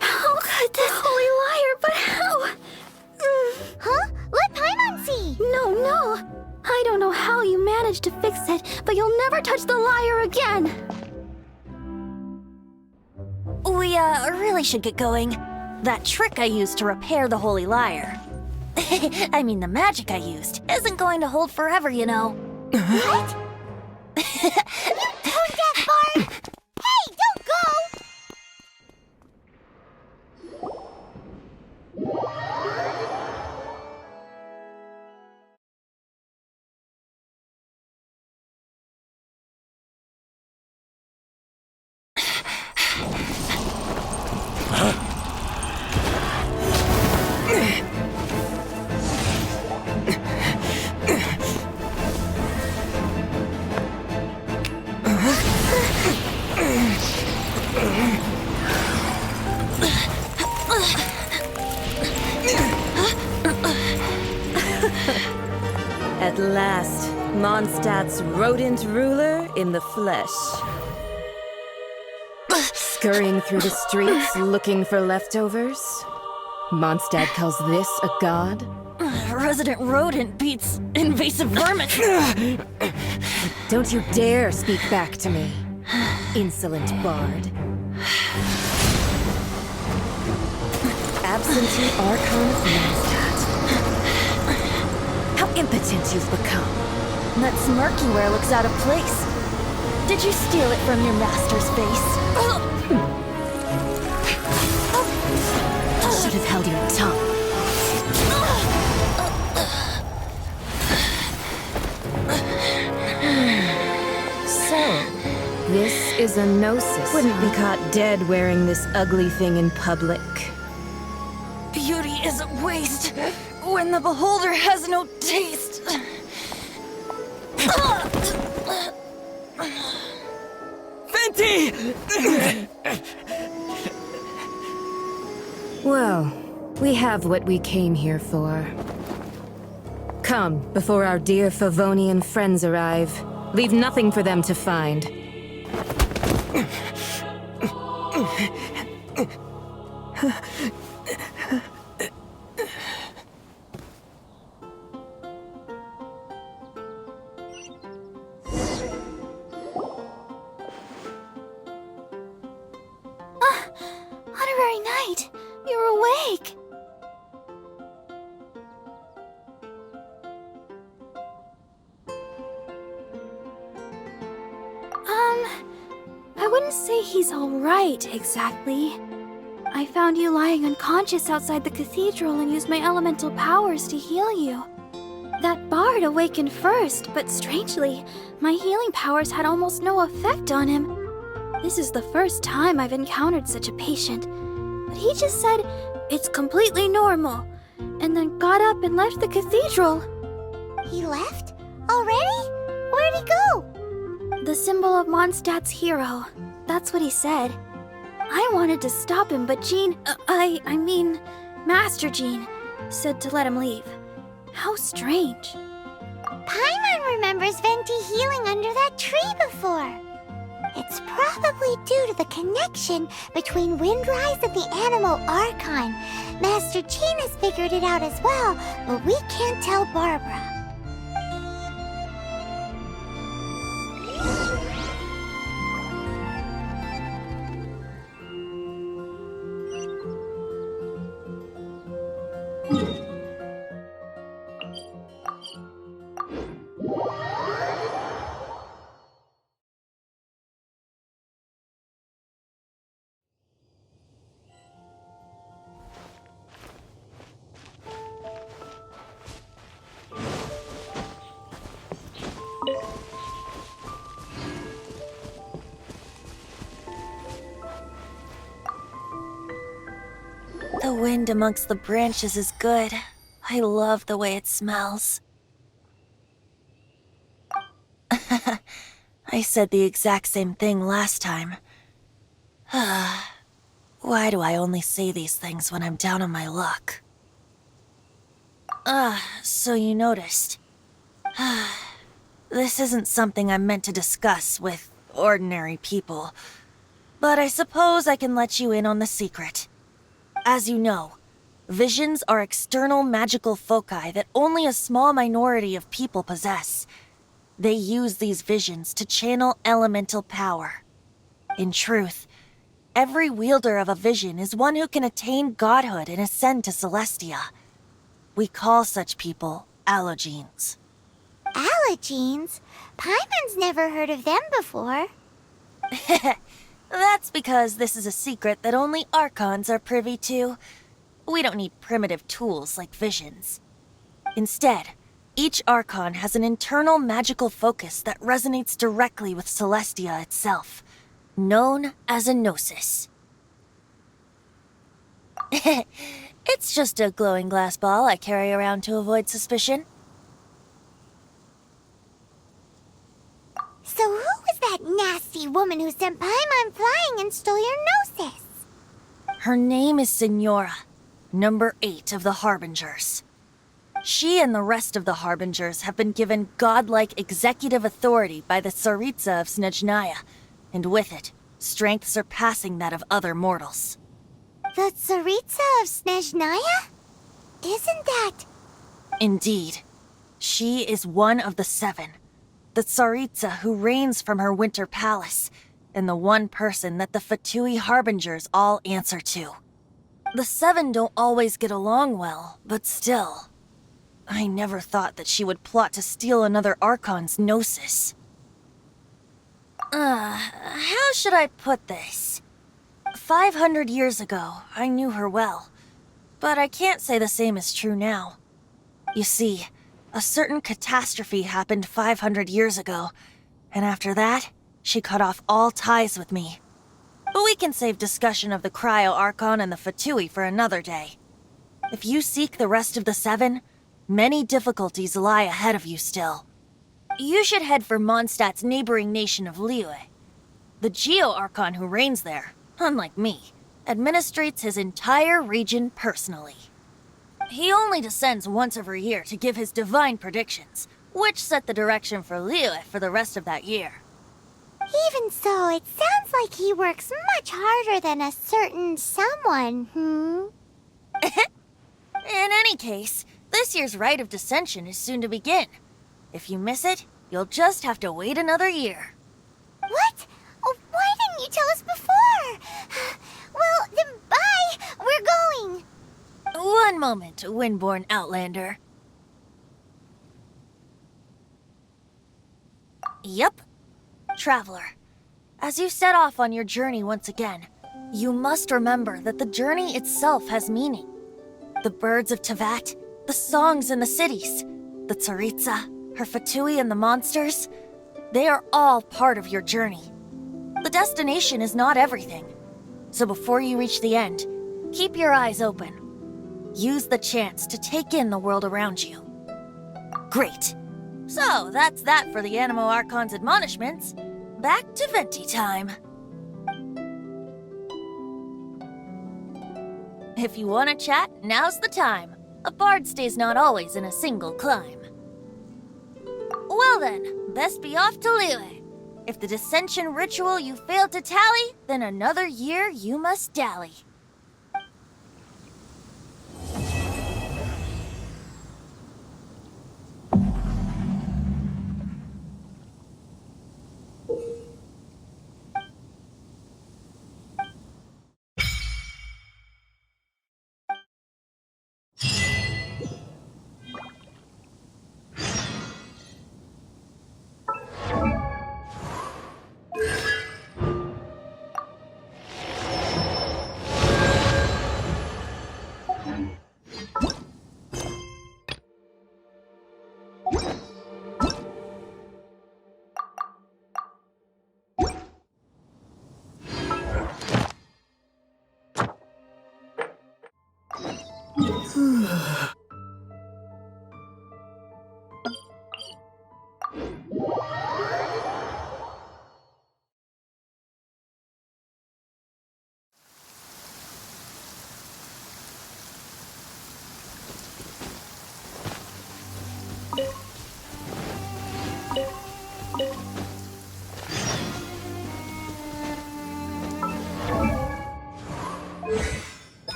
S13: How could this Holy Lyre, but how?
S3: Huh? Let Paimon see!
S13: No. I don't know how you managed to fix it, but you'll never touch the lyre again!
S2: We, really should get going. That trick I used to repair the Holy Lyre. I mean, the magic I used isn't going to hold forever, you know.
S3: What? You tone-deaf bard! Hey, don't go!
S14: At last, Mondstadt's rodent ruler in the flesh. Scurrying through the streets looking for leftovers? Mondstadt calls this a god?
S2: Resident rodent beats invasive vermin.
S14: Don't you dare speak back to me, insolent bard. Absentee Archon of Mondstadt. How impotent you've become.
S2: That smirk you wear looks out of place. Did you steal it from your master's face?
S14: Should have held your tongue. So, this is a gnosis. Wouldn't be caught dead wearing this ugly thing in public.
S2: Beauty is a waste when the beholder has no taste.
S1: Venti!
S14: Well, we have what we came here for. Come, before our dear Favonian friends arrive. Leave nothing for them to find.
S13: Honorary Knight, you're awake! I wouldn't say he's alright, exactly. I found you lying unconscious outside the cathedral and used my elemental powers to heal you. That bard awakened first, but strangely, my healing powers had almost no effect on him. This is the first time I've encountered such a patient, but he just said, "It's completely normal," and then got up and left the cathedral.
S3: He left? Already? Where'd he go?
S13: The symbol of Mondstadt's hero. That's what he said. I wanted to stop him, but Jean, I mean, Master Jean, said to let him leave. How strange.
S3: Paimon remembers Venti healing under that tree before. It's probably due to the connection between Windrise and the Animal Archon. Master Jean has figured it out as well, but we can't tell Barbara.
S2: The wind amongst the branches is good. I love the way it smells. I said the exact same thing last time. Why do I only say these things when I'm down on my luck? So you noticed. This isn't something I'm meant to discuss with ordinary people, but I suppose I can let you in on the secret. As you know, visions are external magical foci that only a small minority of people possess. They use these visions to channel elemental power. In truth, every wielder of a vision is one who can attain godhood and ascend to Celestia. We call such people allogenes.
S3: Allogenes? Paimon's never heard of them before.
S2: That's because this is a secret that only Archons are privy to. We don't need primitive tools like visions. Instead, each Archon has an internal magical focus that resonates directly with Celestia itself, known as a gnosis. It's just a glowing glass ball I carry around to avoid suspicion.
S3: So who was that nasty woman who sent Paimon flying and stole your gnosis?
S2: Her name is Signora, number 8 of the Harbingers. She and the rest of the Harbingers have been given godlike executive authority by the Tsaritsa of Snezhnaya, and with it, strength surpassing that of other mortals.
S3: The Tsaritsa of Snezhnaya? Isn't that...
S2: Indeed. She is one of the 7. The Tsaritsa who reigns from her winter palace, and the one person that the Fatui Harbingers all answer to. The 7 don't always get along well, but still. I never thought that she would plot to steal another Archon's gnosis. How should I put this? 500 years ago, I knew her well, but I can't say the same is true now. You see, a certain catastrophe happened 500 years ago, and after that, she cut off all ties with me. But we can save discussion of the Cryo Archon and the Fatui for another day. If you seek the rest of the 7, many difficulties lie ahead of you still. You should head for Mondstadt's neighboring nation of Liyue. The Geo Archon who reigns there, unlike me, administrates his entire region personally. He only descends once every year to give his divine predictions, which set the direction for Liyue for the rest of that year.
S3: Even so, it sounds like he works much harder than a certain someone,
S2: In any case, this year's Rite of Descension is soon to begin. If you miss it, you'll just have to wait another year.
S3: What? Oh, why didn't you tell us before? Well, then bye! We're going!
S2: One moment, Windborn Outlander. Yep. Traveler, as you set off on your journey once again, you must remember that the journey itself has meaning. The birds of Tevat, the songs in the cities, the Tsaritsa, her Fatui and the monsters, they are all part of your journey. The destination is not everything. So before you reach the end, keep your eyes open. Use the chance to take in the world around you. Great. So that's that for the Animo Archon's admonishments. Back to Venti time. If you want to chat, now's the time. A bard stays not always in a single clime. Well then, best be off to Liyue. If the dissension ritual you failed to tally, then another year you must dally.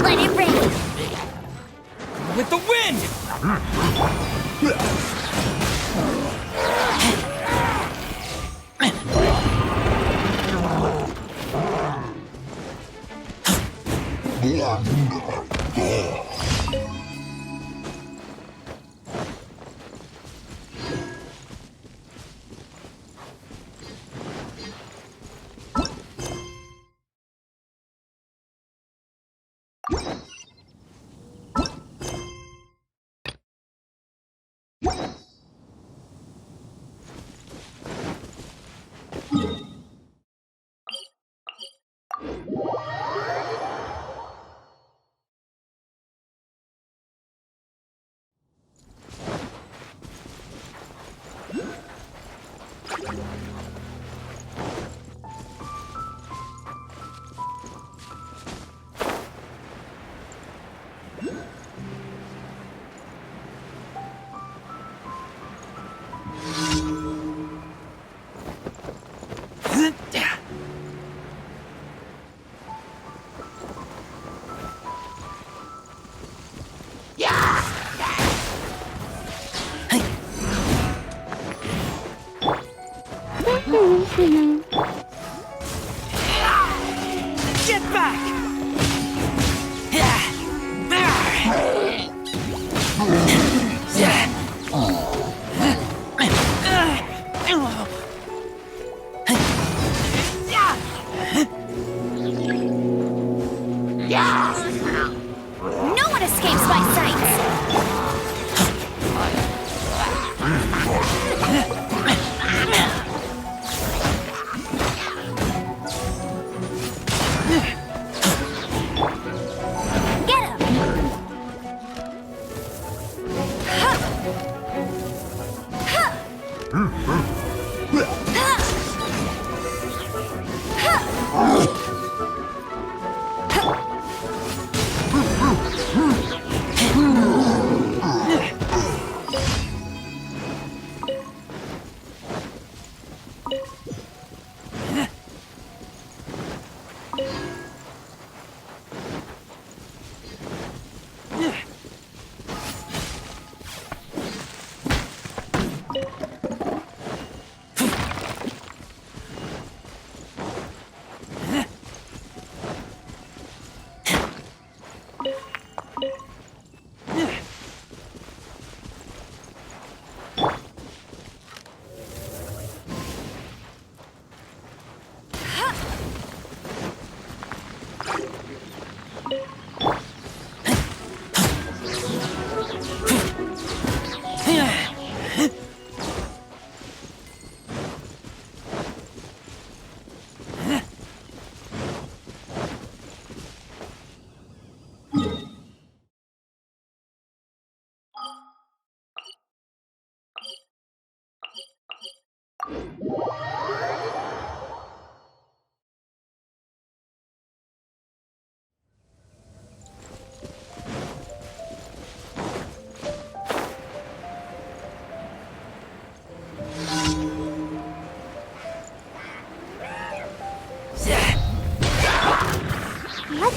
S2: Let it rain!
S15: With the wind! Get back!
S2: No one escapes my sights! Get him!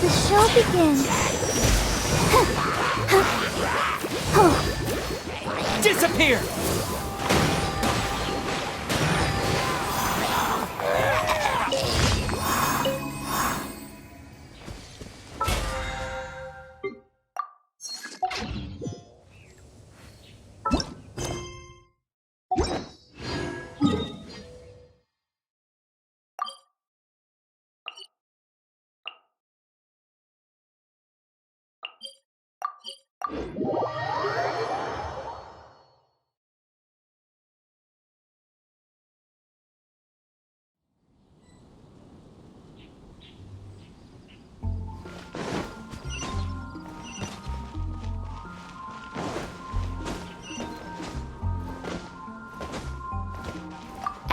S13: the show begin.
S15: Disappear!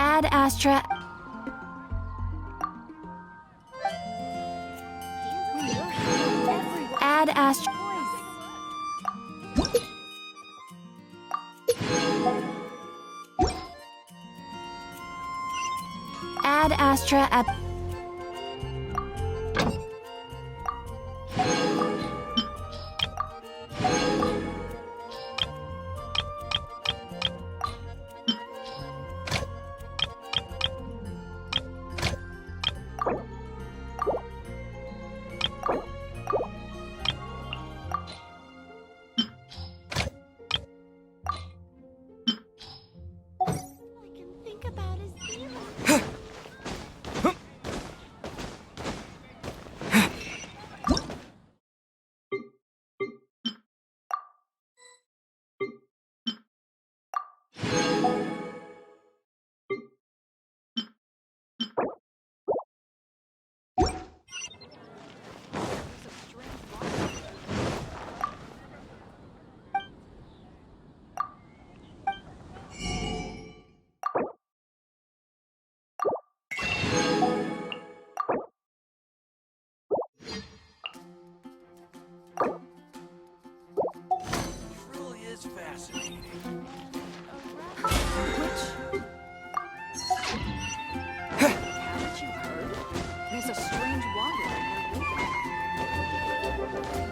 S13: Ad Astra. Ad Astra. Ad Astra.
S8: Truly is fascinating.
S7: Haven't you heard? There's a strange wanderer near Wilton.